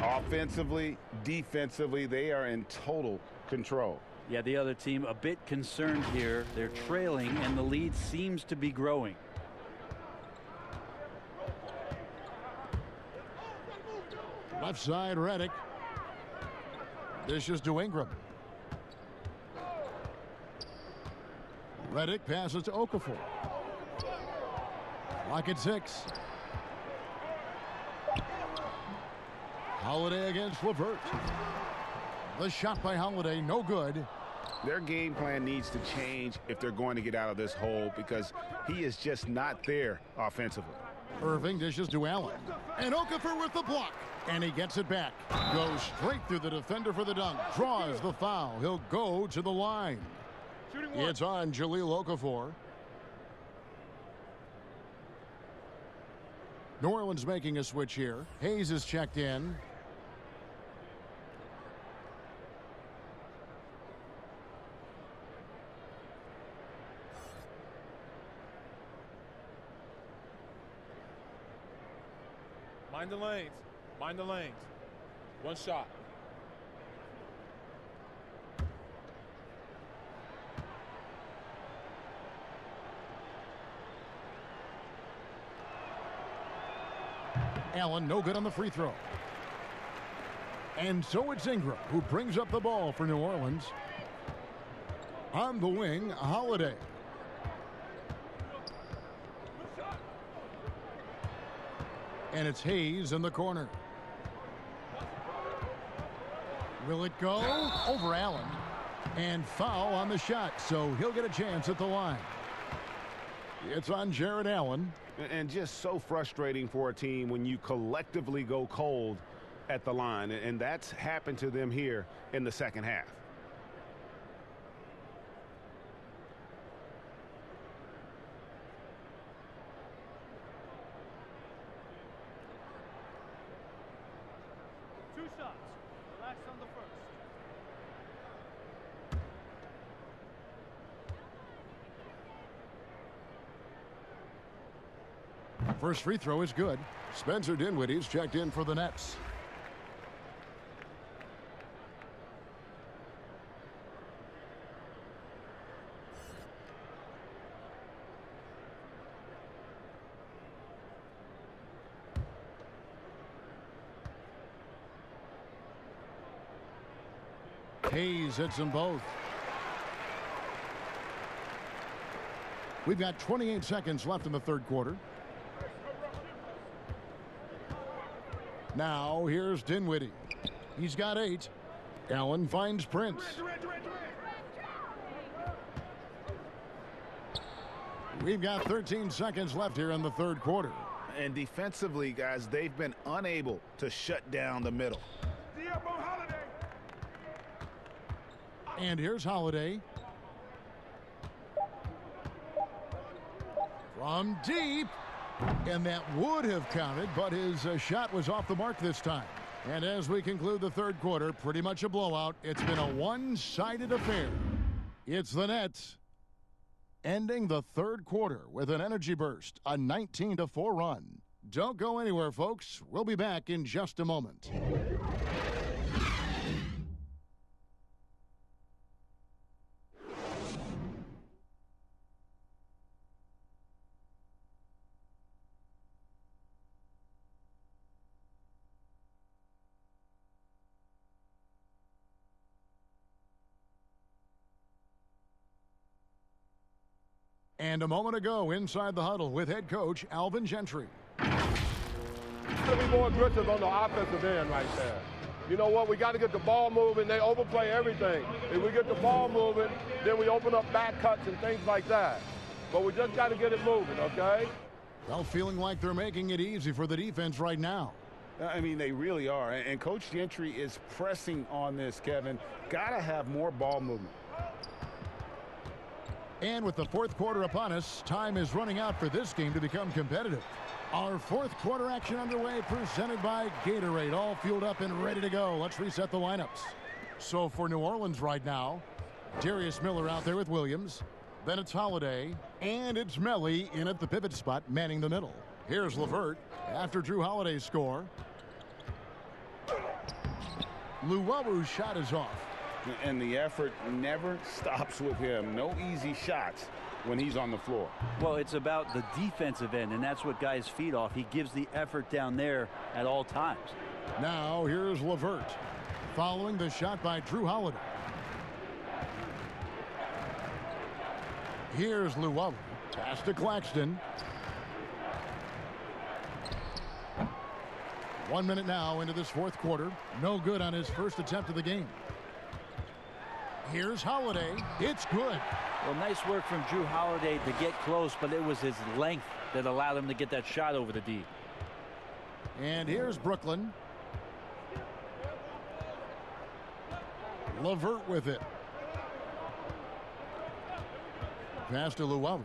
Offensively, defensively, they are in total control. Yeah, the other team a bit concerned here. They're trailing, and the lead seems to be growing. Left side, Redick. Dishes to Ingram. Redick passes to Okafor. Clock at 6. Holiday against LeVert. The shot by Holiday, no good. Their game plan needs to change if they're going to get out of this hole, because he is just not there offensively. Irving dishes to Allen. And Okafor with the block. And he gets it back. Goes straight through the defender for the dunk. Draws the foul. He'll go to the line. It's on Jahlil Okafor. New Orleans making a switch here. Hayes is checked in. Mind the lanes. Mind the lanes. One shot. Allen, no good on the free throw. And so it's Ingram who brings up the ball for New Orleans. On the wing, Holiday. And it's Hayes in the corner. Will it go? Over Allen. And foul on the shot, so he'll get a chance at the line. It's on Jared Allen. And just so frustrating for a team when you collectively go cold at the line. And that's happened to them here in the second half. Two shots. Relax on the first. First free throw is good. Spencer Dinwiddie's checked in for the Nets. Hayes hits them both. We've got 28 seconds left in the third quarter. Now here's Dinwiddie. He's got 8. Allen finds Prince. We've got 13 seconds left here in the third quarter. And defensively, guys, they've been unable to shut down the middle. And here's Holiday. From deep. And that would have counted, but his shot was off the mark this time. And as we conclude the third quarter, pretty much a blowout. It's been a one-sided affair. It's the Nets ending the third quarter with an energy burst, a 19-4 run. Don't go anywhere, folks. We'll be back in just a moment. And a moment ago, inside the huddle with head coach Alvin Gentry. Got to be more aggressive on the offensive end right there. You know what? We got to get the ball moving. They overplay everything. If we get the ball moving, then we open up back cuts and things like that. But we just got to get it moving, okay? Well, feeling like they're making it easy for the defense right now. I mean, they really are. And Coach Gentry is pressing on this, Kevin. Got to have more ball movement. And with the fourth quarter upon us, time is running out for this game to become competitive. Our fourth quarter action underway, presented by Gatorade. All fueled up and ready to go. Let's reset the lineups. So for New Orleans right now, Darius Miller out there with Williams. Then it's Holiday, and it's Melly in at the pivot spot, manning the middle. Here's LeVert after Drew Holiday's score. Luwabu's shot is off. And the effort never stops with him. No easy shots when he's on the floor. Well, it's about the defensive end, and that's what guys feed off. He gives the effort down there at all times. Now here's LeVert following the shot by Drew Holiday. Here's Luwabu. Pass to Claxton. 1 minute now into this fourth quarter. No good on his first attempt of the game. Here's Holiday. It's good. Well, nice work from Drew Holiday to get close, but it was his length that allowed him to get that shot over the D. And here's Brooklyn. LeVert with it. Pass to Luwabu.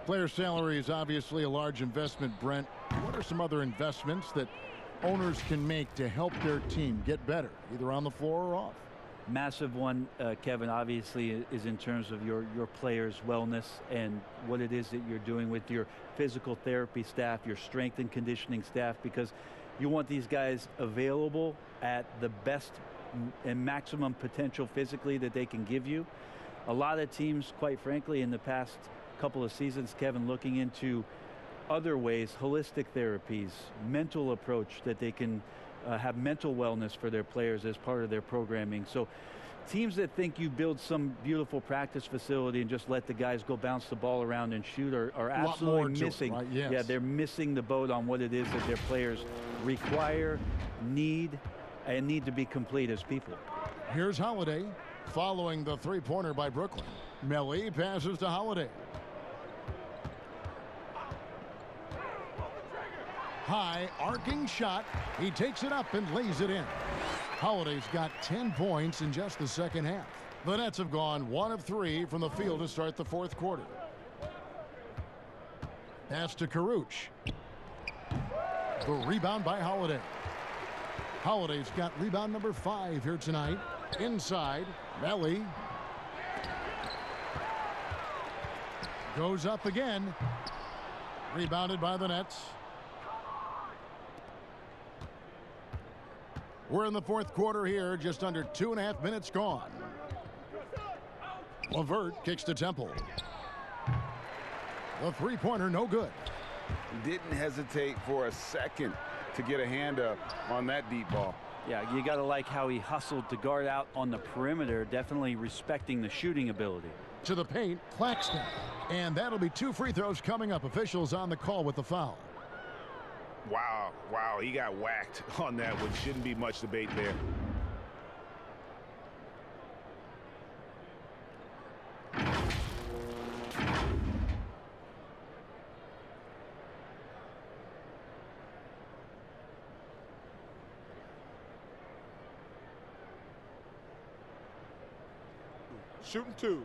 Player salary is obviously a large investment, Brent. What are some other investments that owners can make to help their team get better, either on the floor or off? Massive one, Kevin, obviously, is in terms of your players' wellness and what it is that you're doing with your physical therapy staff, your strength and conditioning staff, because you want these guys available at the best and maximum potential physically that they can give you. A lot of teams, quite frankly, in the past couple of seasons, Kevin, looking into other ways, holistic therapies, mental approach that they can have mental wellness for their players as part of their programming. So teams that think you build some beautiful practice facility and just let the guys go bounce the ball around and shoot are absolutely missing. Right? Yes. Yeah, they're missing the boat on what it is that their players require, need to be complete as people. Here's Holiday following the three-pointer by Brooklyn. Melly passes to Holiday. High arcing shot. He takes it up and lays it in. Holiday's got 10 points in just the second half. The Nets have gone 1 of 3 from the field to start the fourth quarter. Pass to Karuch. The rebound by Holiday. Holiday's got rebound number 5 here tonight. Inside, Melly. Goes up again. Rebounded by the Nets. We're in the fourth quarter here, just under 2.5 minutes gone. LeVert kicks to Temple. The three-pointer, no good. Didn't hesitate for a second to get a hand up on that deep ball. Yeah, you got to like how he hustled to guard out on the perimeter, definitely respecting the shooting ability. To the paint, Claxton. And that'll be 2 free throws coming up. Officials on the call with the foul. Wow, he got whacked on that one. Shouldn't be much debate there. Shooting 2.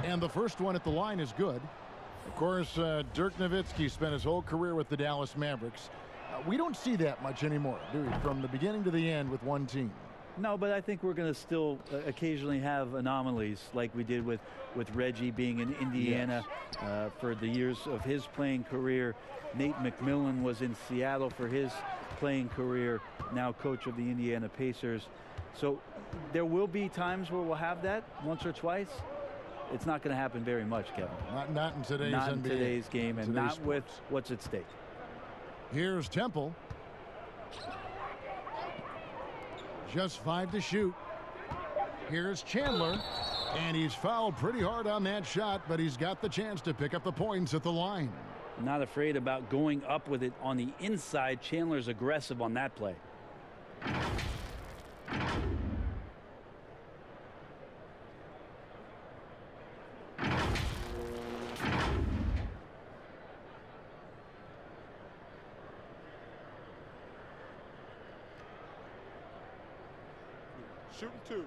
And the first one at the line is good. Of course, Dirk Nowitzki spent his whole career with the Dallas Mavericks. We don't see that much anymore, do we? From the beginning to the end with one team. No, but I think we're going to still occasionally have anomalies like we did with Reggie being in Indiana for the years of his playing career. Nate McMillan was in Seattle for his playing career, now coach of the Indiana Pacers. So there will be times where we'll have that once or twice. It's not going to happen very much, Kevin. Not in today's not in NBA. today's game, and not sports. with what's at stake. Here's Temple. Just 5 to shoot. Here's Chandler. And he's fouled pretty hard on that shot, but he's got the chance to pick up the points at the line. Not afraid about going up with it on the inside. Chandler's aggressive on that play. Shooting 2.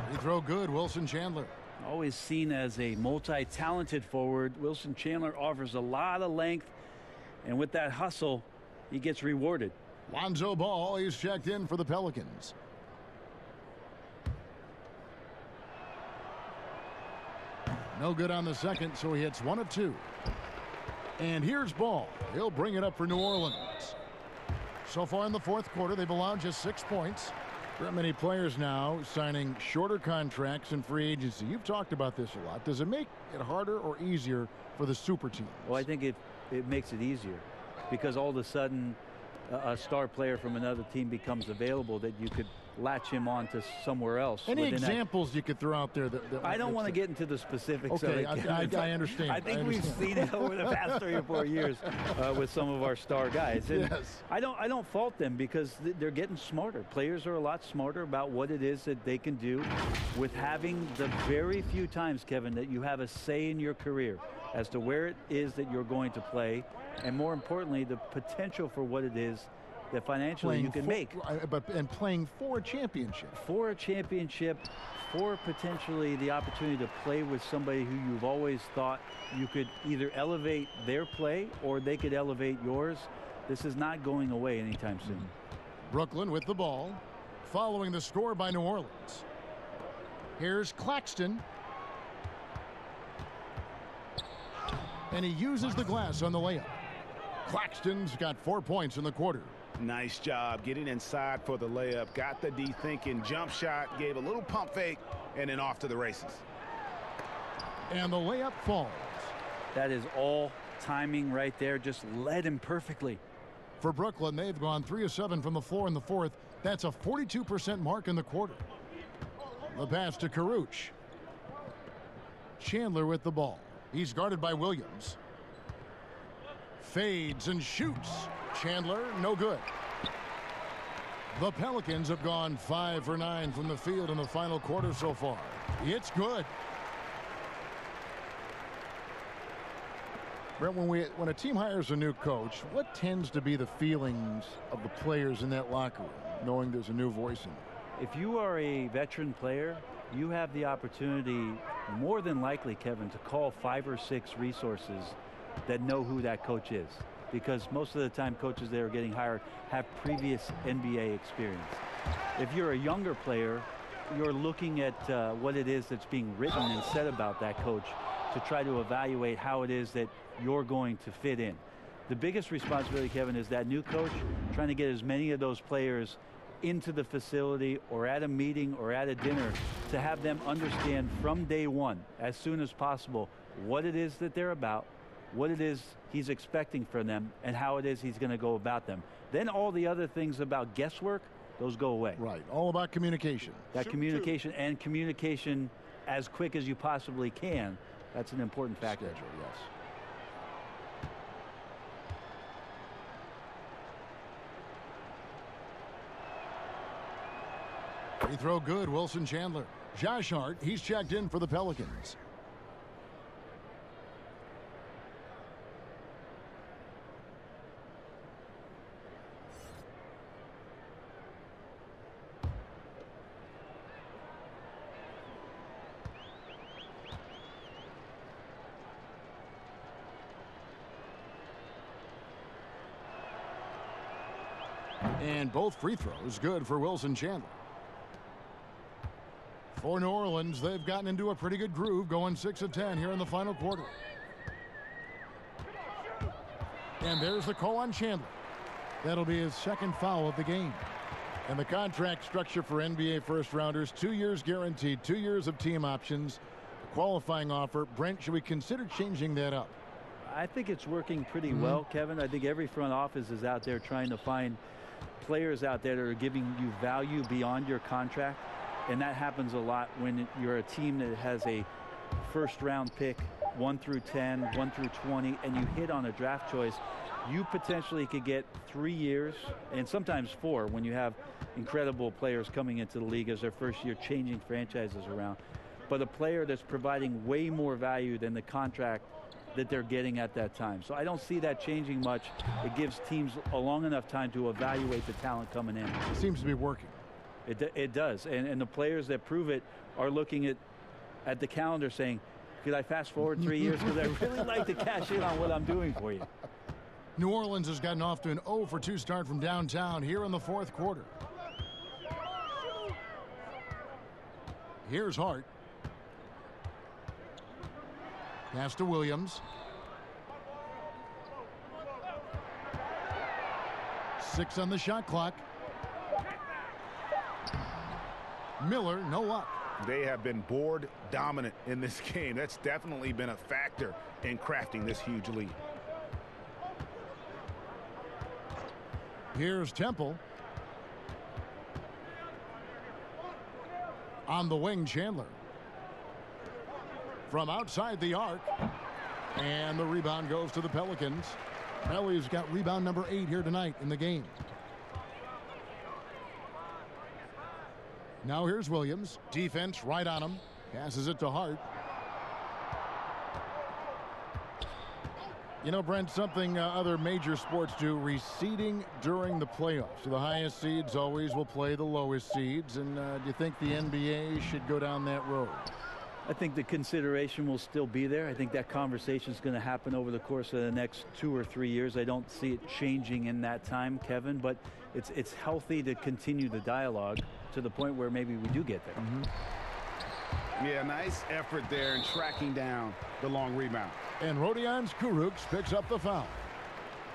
Free throw good, Wilson Chandler. Always seen as a multi-talented forward, Wilson Chandler offers a lot of length, and with that hustle, he gets rewarded. Lonzo Ball, he's checked in for the Pelicans. No good on the second, so he hits 1 of 2. And here's Ball. He'll bring it up for New Orleans. So far in the fourth quarter, they've allowed just 6 points. There are many players now signing shorter contracts in free agency. You've talked about this a lot. Does it make it harder or easier for the super teams? Well, I think it makes it easier because all of a sudden a star player from another team becomes available that you could latch him on to somewhere else. Any examples you could throw out there? That I don't want to get into the specifics. Okay, of it. I understand. I think we've seen it over the past 3 or 4 years with some of our star guys. And yes. I don't fault them because they're getting smarter. Players are a lot smarter about what it is that they can do with having the very few times, Kevin, that you have a say in your career as to where it is that you're going to play, and more importantly, the potential for what it is that financially you can make. And playing for a championship. For a championship, for potentially the opportunity to play with somebody who you've always thought you could either elevate their play or they could elevate yours. This is not going away anytime soon. Brooklyn with the ball, following the score by New Orleans. Here's Claxton. And he uses the glass on the layup. Claxton's got 4 points in the quarter. Nice job getting inside for the layup. Got the D thinking, jump shot, gave a little pump fake, and then off to the races. And the layup falls. That is all timing right there. Just led him perfectly. For Brooklyn, they've gone 3 of 7 from the floor in the fourth. That's a 42% mark in the quarter. The pass to Caruch. Chandler with the ball. He's guarded by Williams. Fades and shoots. Chandler, no good. The Pelicans have gone 5 for 9 from the field in the final quarter so far. It's good. Brent, when a team hires a new coach, what tends to be the feelings of the players in that locker room, knowing there's a new voice in there? If you are a veteran player, you have the opportunity, more than likely, Kevin, to call 5 or 6 resources that know who that coach is. Because most of the time coaches that are getting hired have previous NBA experience. If you're a younger player, you're looking at what it is that's being written and said about that coach to try to evaluate how it is that you're going to fit in. The biggest responsibility, Kevin, is that new coach trying to get as many of those players into the facility or at a meeting or at a dinner to have them understand from day one, as soon as possible, what it is that they're about, what it is he's expecting from them, and how it is he's going to go about them. Then all the other things about guesswork, those go away. Right, all about communication. That communication and communication as quick as you possibly can, that's an important factor. Schedule, yes. Free throw good, Wilson Chandler. Josh Hart, he's checked in for the Pelicans. And both free throws good for Wilson Chandler. For New Orleans, they've gotten into a pretty good groove, going 6 of 10 here in the final quarter. And there's the call on Chandler. That'll be his second foul of the game. And the contract structure for NBA first-rounders, 2 years guaranteed, 2 years of team options, qualifying offer. Brent, should we consider changing that up? I think it's working pretty well, Kevin. I think every front office is out there trying to find players out there that are giving you value beyond your contract. And that happens a lot when you're a team that has a first-round pick, 1 through 10, 1 through 20, and you hit on a draft choice. You potentially could get 3 years and sometimes 4 when you have incredible players coming into the league as their first year, changing franchises around. but a player that's providing way more value than the contract that they're getting at that time. So I don't see that changing much. It gives teams a long enough time to evaluate the talent coming in. It seems to be working. It does. And the players that prove it are looking at the calendar saying, could I fast forward 3 years? Because I really like to cash in on what I'm doing for you. New Orleans has gotten off to an 0-for-2 start from downtown here in the fourth quarter. Here's Hart. Pass to Williams. 6 on the shot clock. Miller, no luck. They have been board dominant in this game. That's definitely been a factor in crafting this huge lead. Here's Temple. On the wing, Chandler. From outside the arc. And the rebound goes to the Pelicans. Pelly's got rebound number 8 here tonight in the game. Now here's Williams. Defense right on him. Passes it to Hart. You know, Brent, something other major sports do, reseeding during the playoffs. So the highest seeds always will play the lowest seeds. And do you think the NBA should go down that road? I think the consideration will still be there. I think that conversation is going to happen over the course of the next 2 or 3 years. I don't see it changing in that time, Kevin, but it's healthy to continue the dialogue to the point where maybe we do get there. Yeah, nice effort there in tracking down the long rebound. And Rodions Kurucs picks up the foul.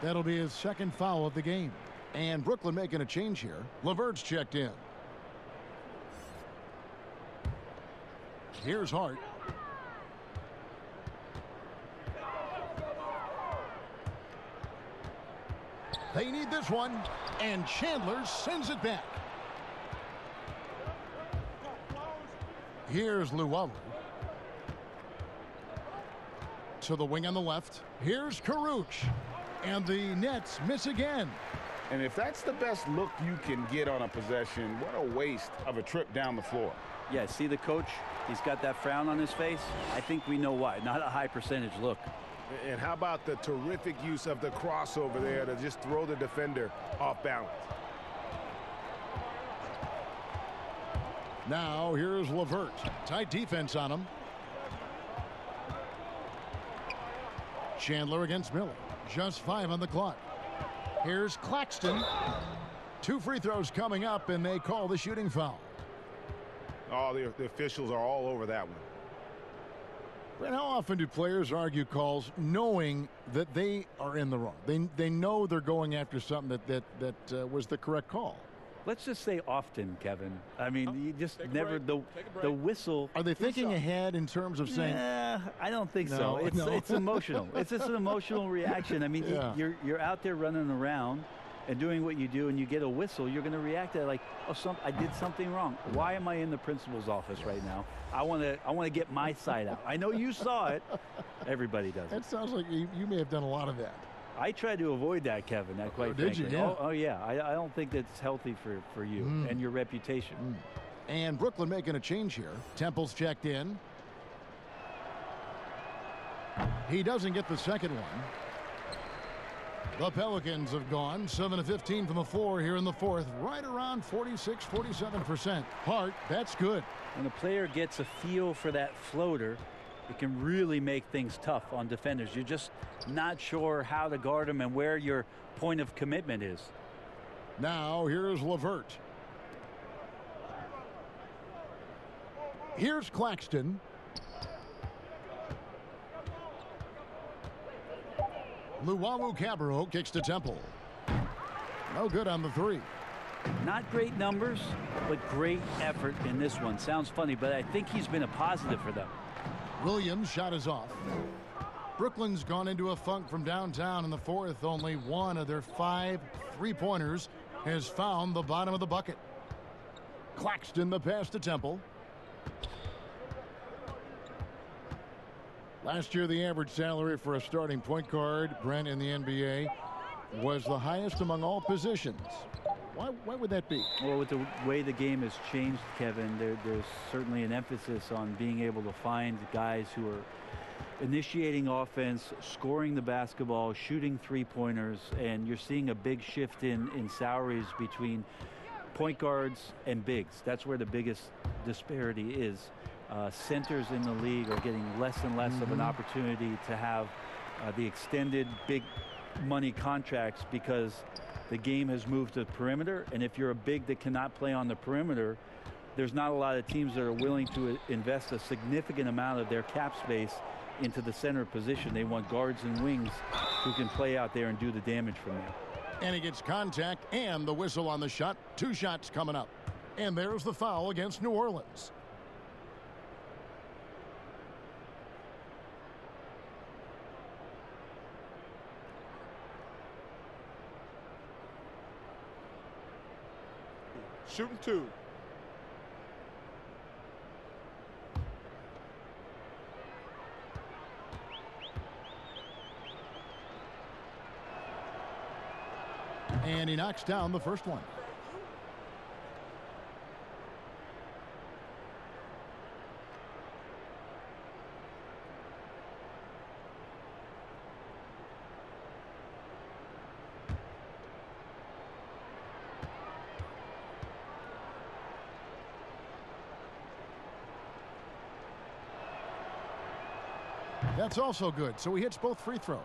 That'll be his second foul of the game. And Brooklyn making a change here. LeVert's checked in. Here's Hart. They need this one. And Chandler sends it back. Here's Luwawu. To the wing on the left. Here's Kurucs. And the Nets miss again. And if that's the best look you can get on a possession, what a waste of a trip down the floor. Yeah, see the coach? He's got that frown on his face. I think we know why. Not a high percentage look. And how about the terrific use of the crossover there to just throw the defender off balance? Now here's LeVert. Tight defense on him. Chandler against Miller. Just 5 on the clock. Here's Claxton. 2 free throws coming up, and they call the shooting foul. Oh, the officials are all over that one. Brent, how often do players argue calls knowing that they are in the wrong? They know they're going after something that was the correct call. Let's just say often, Kevin. I mean, you just never the whistle. Are they thinking ahead in terms of saying? I don't think so. It's emotional. It's just an emotional reaction. I mean, you're out there running around and doing what you do, and you get a whistle. You're going to react to it like, oh, I did something wrong. Why am I in the principal's office right now? I want to get my side out. I know you saw it. Everybody does it. That sounds like you may have done a lot of that. I try to avoid that, Kevin. Quite did frankly. you? Yeah. Oh yeah. I don't think that's healthy for you and your reputation. And Brooklyn making a change here. Temple's checked in. He doesn't get the second one. The Pelicans have gone 7 of 15 from the floor here in the fourth, right around 46-47%. Hart, that's good. When a player gets a feel for that floater, it can really make things tough on defenders. You're just not sure how to guard them and where your point of commitment is. Now here's LeVert. Here's Claxton. Luwawu-Cabarrot kicks to Temple. No good on the 3. Not great numbers, but great effort in this one. Sounds funny, but I think he's been a positive for them. Williams' shot is off. Brooklyn's gone into a funk from downtown in the fourth. Only one of their 5 3-pointers has found the bottom of the bucket. Claxton the pass to Temple. Last year, the average salary for a starting point guard, Brent, in the NBA, was the highest among all positions. Why would that be? Well, with the way the game has changed, Kevin, there's certainly an emphasis on being able to find guys who are initiating offense, scoring the basketball, shooting three-pointers, and you're seeing a big shift in salaries between point guards and bigs. That's where the biggest disparity is. Centers in the league are getting less and less of an opportunity to have the extended big money contracts because the game has moved to the perimeter, and if you're a big that cannot play on the perimeter, there's not a lot of teams that are willing to invest a significant amount of their cap space into the center position. They want guards and wings who can play out there and do the damage from there. And he gets contact and the whistle on the shot. 2 shots coming up. And there's the foul against New Orleans. Shooting 2. And he knocks down the first one. That's also good. So he hits both free throws.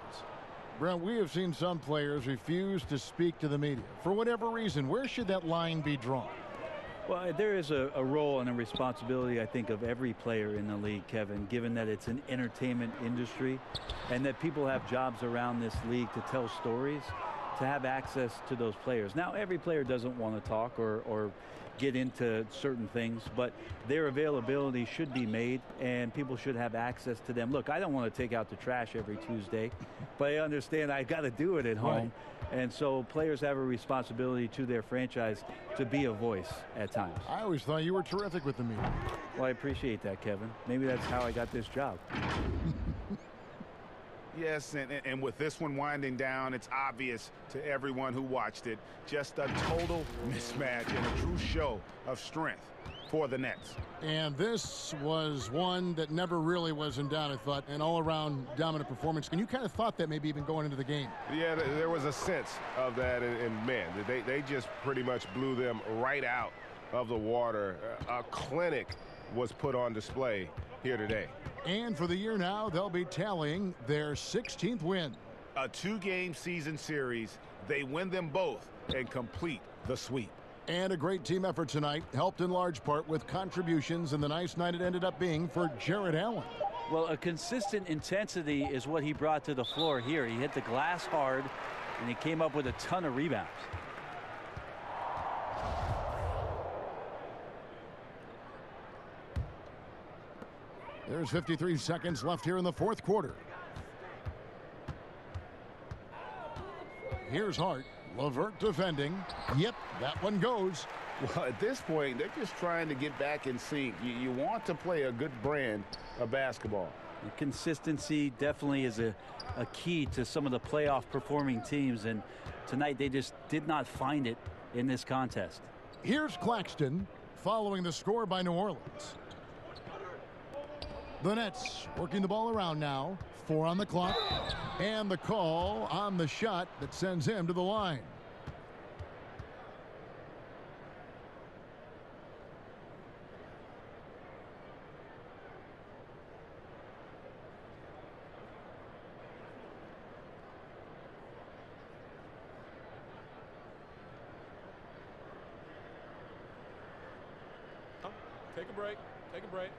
Brent, we have seen some players refuse to speak to the media. For whatever reason, where should that line be drawn? Well, there is a role and a responsibility, I think, of every player in the league, Kevin, given that it's an entertainment industry and that people have jobs around this league to tell stories, to have access to those players. Now, every player doesn't want to talk or get into certain things, but their availability should be made and people should have access to them. Look, I don't want to take out the trash every Tuesday, but I understand I got to do it at home. Right. And so players have a responsibility to their franchise to be a voice at times. I always thought you were terrific with the media. Well, I appreciate that, Kevin. Maybe that's how I got this job. Yes, and with this one winding down, it's obvious to everyone who watched it. Just a total mismatch and a true show of strength for the Nets. And this was one that never really was in doubt, I thought, an all-around dominant performance. And you kind of thought that maybe even going into the game. Yeah, there was a sense of that, and man, they just pretty much blew them right out of the water. A clinic was put on display here today. And for the year now, they'll be tallying their 16th win. A 2-game season series. They win them both and complete the sweep. And a great team effort tonight, helped in large part with contributions, and the nice night it ended up being for Jarrett Allen. Well, a consistent intensity is what he brought to the floor here. He hit the glass hard, and he came up with a ton of rebounds. There's 53 seconds left here in the fourth quarter. Here's Hart. LeVert defending. Yep, that one goes. Well, at this point, they're just trying to get back in sync. You want to play a good brand of basketball. The consistency definitely is a key to some of the playoff performing teams, and tonight they just did not find it in this contest. Here's Claxton following the score by New Orleans. The Nets working the ball around now. 4 on the clock. And the call on the shot that sends him to the line. Take a break. Take a break.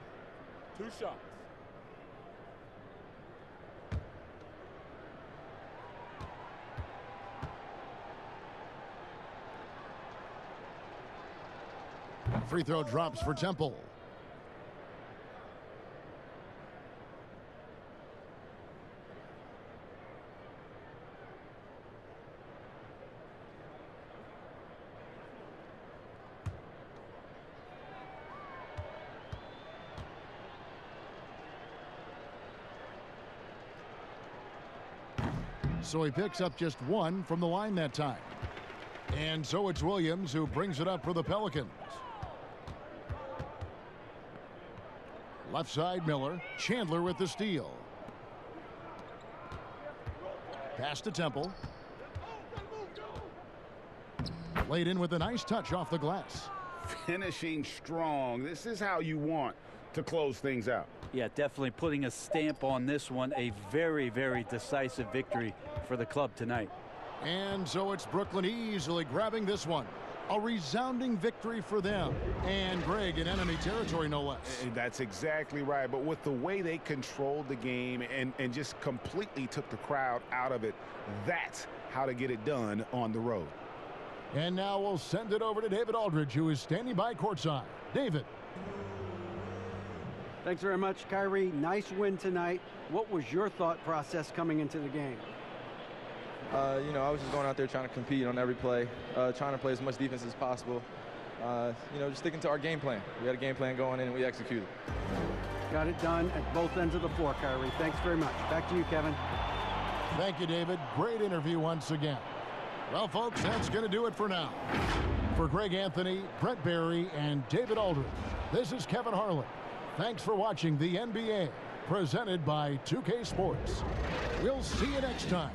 2 shots. Free throw drops for Temple. So he picks up just 1 from the line that time. And so it's Williams who brings it up for the Pelicans. Left side, Miller. Chandler with the steal. Pass to Temple. Laid in with a nice touch off the glass. Finishing strong. This is how you want to close things out. Yeah, definitely putting a stamp on this one. A very, very decisive victory for the club tonight. And so it's Brooklyn easily grabbing this one. A resounding victory for them. And Greg, in enemy territory, no less. That's exactly right. But with the way they controlled the game and just completely took the crowd out of it, that's how to get it done on the road. And now we'll send it over to David Aldridge, who is standing by courtside. David. Thanks very much, Kyrie. Nice win tonight. What was your thought process coming into the game? You know, I was just going out there trying to compete on every play, trying to play as much defense as possible. You know, just sticking to our game plan. We had a game plan going in and we executed. Got it done at both ends of the floor, Kyrie. Thanks very much. Back to you, Kevin. Thank you, David. Great interview once again. Well, folks, that's going to do it for now. For Greg Anthony, Brent Barry, and David Aldridge, this is Kevin Harlan. Thanks for watching the NBA, presented by 2K Sports. We'll see you next time.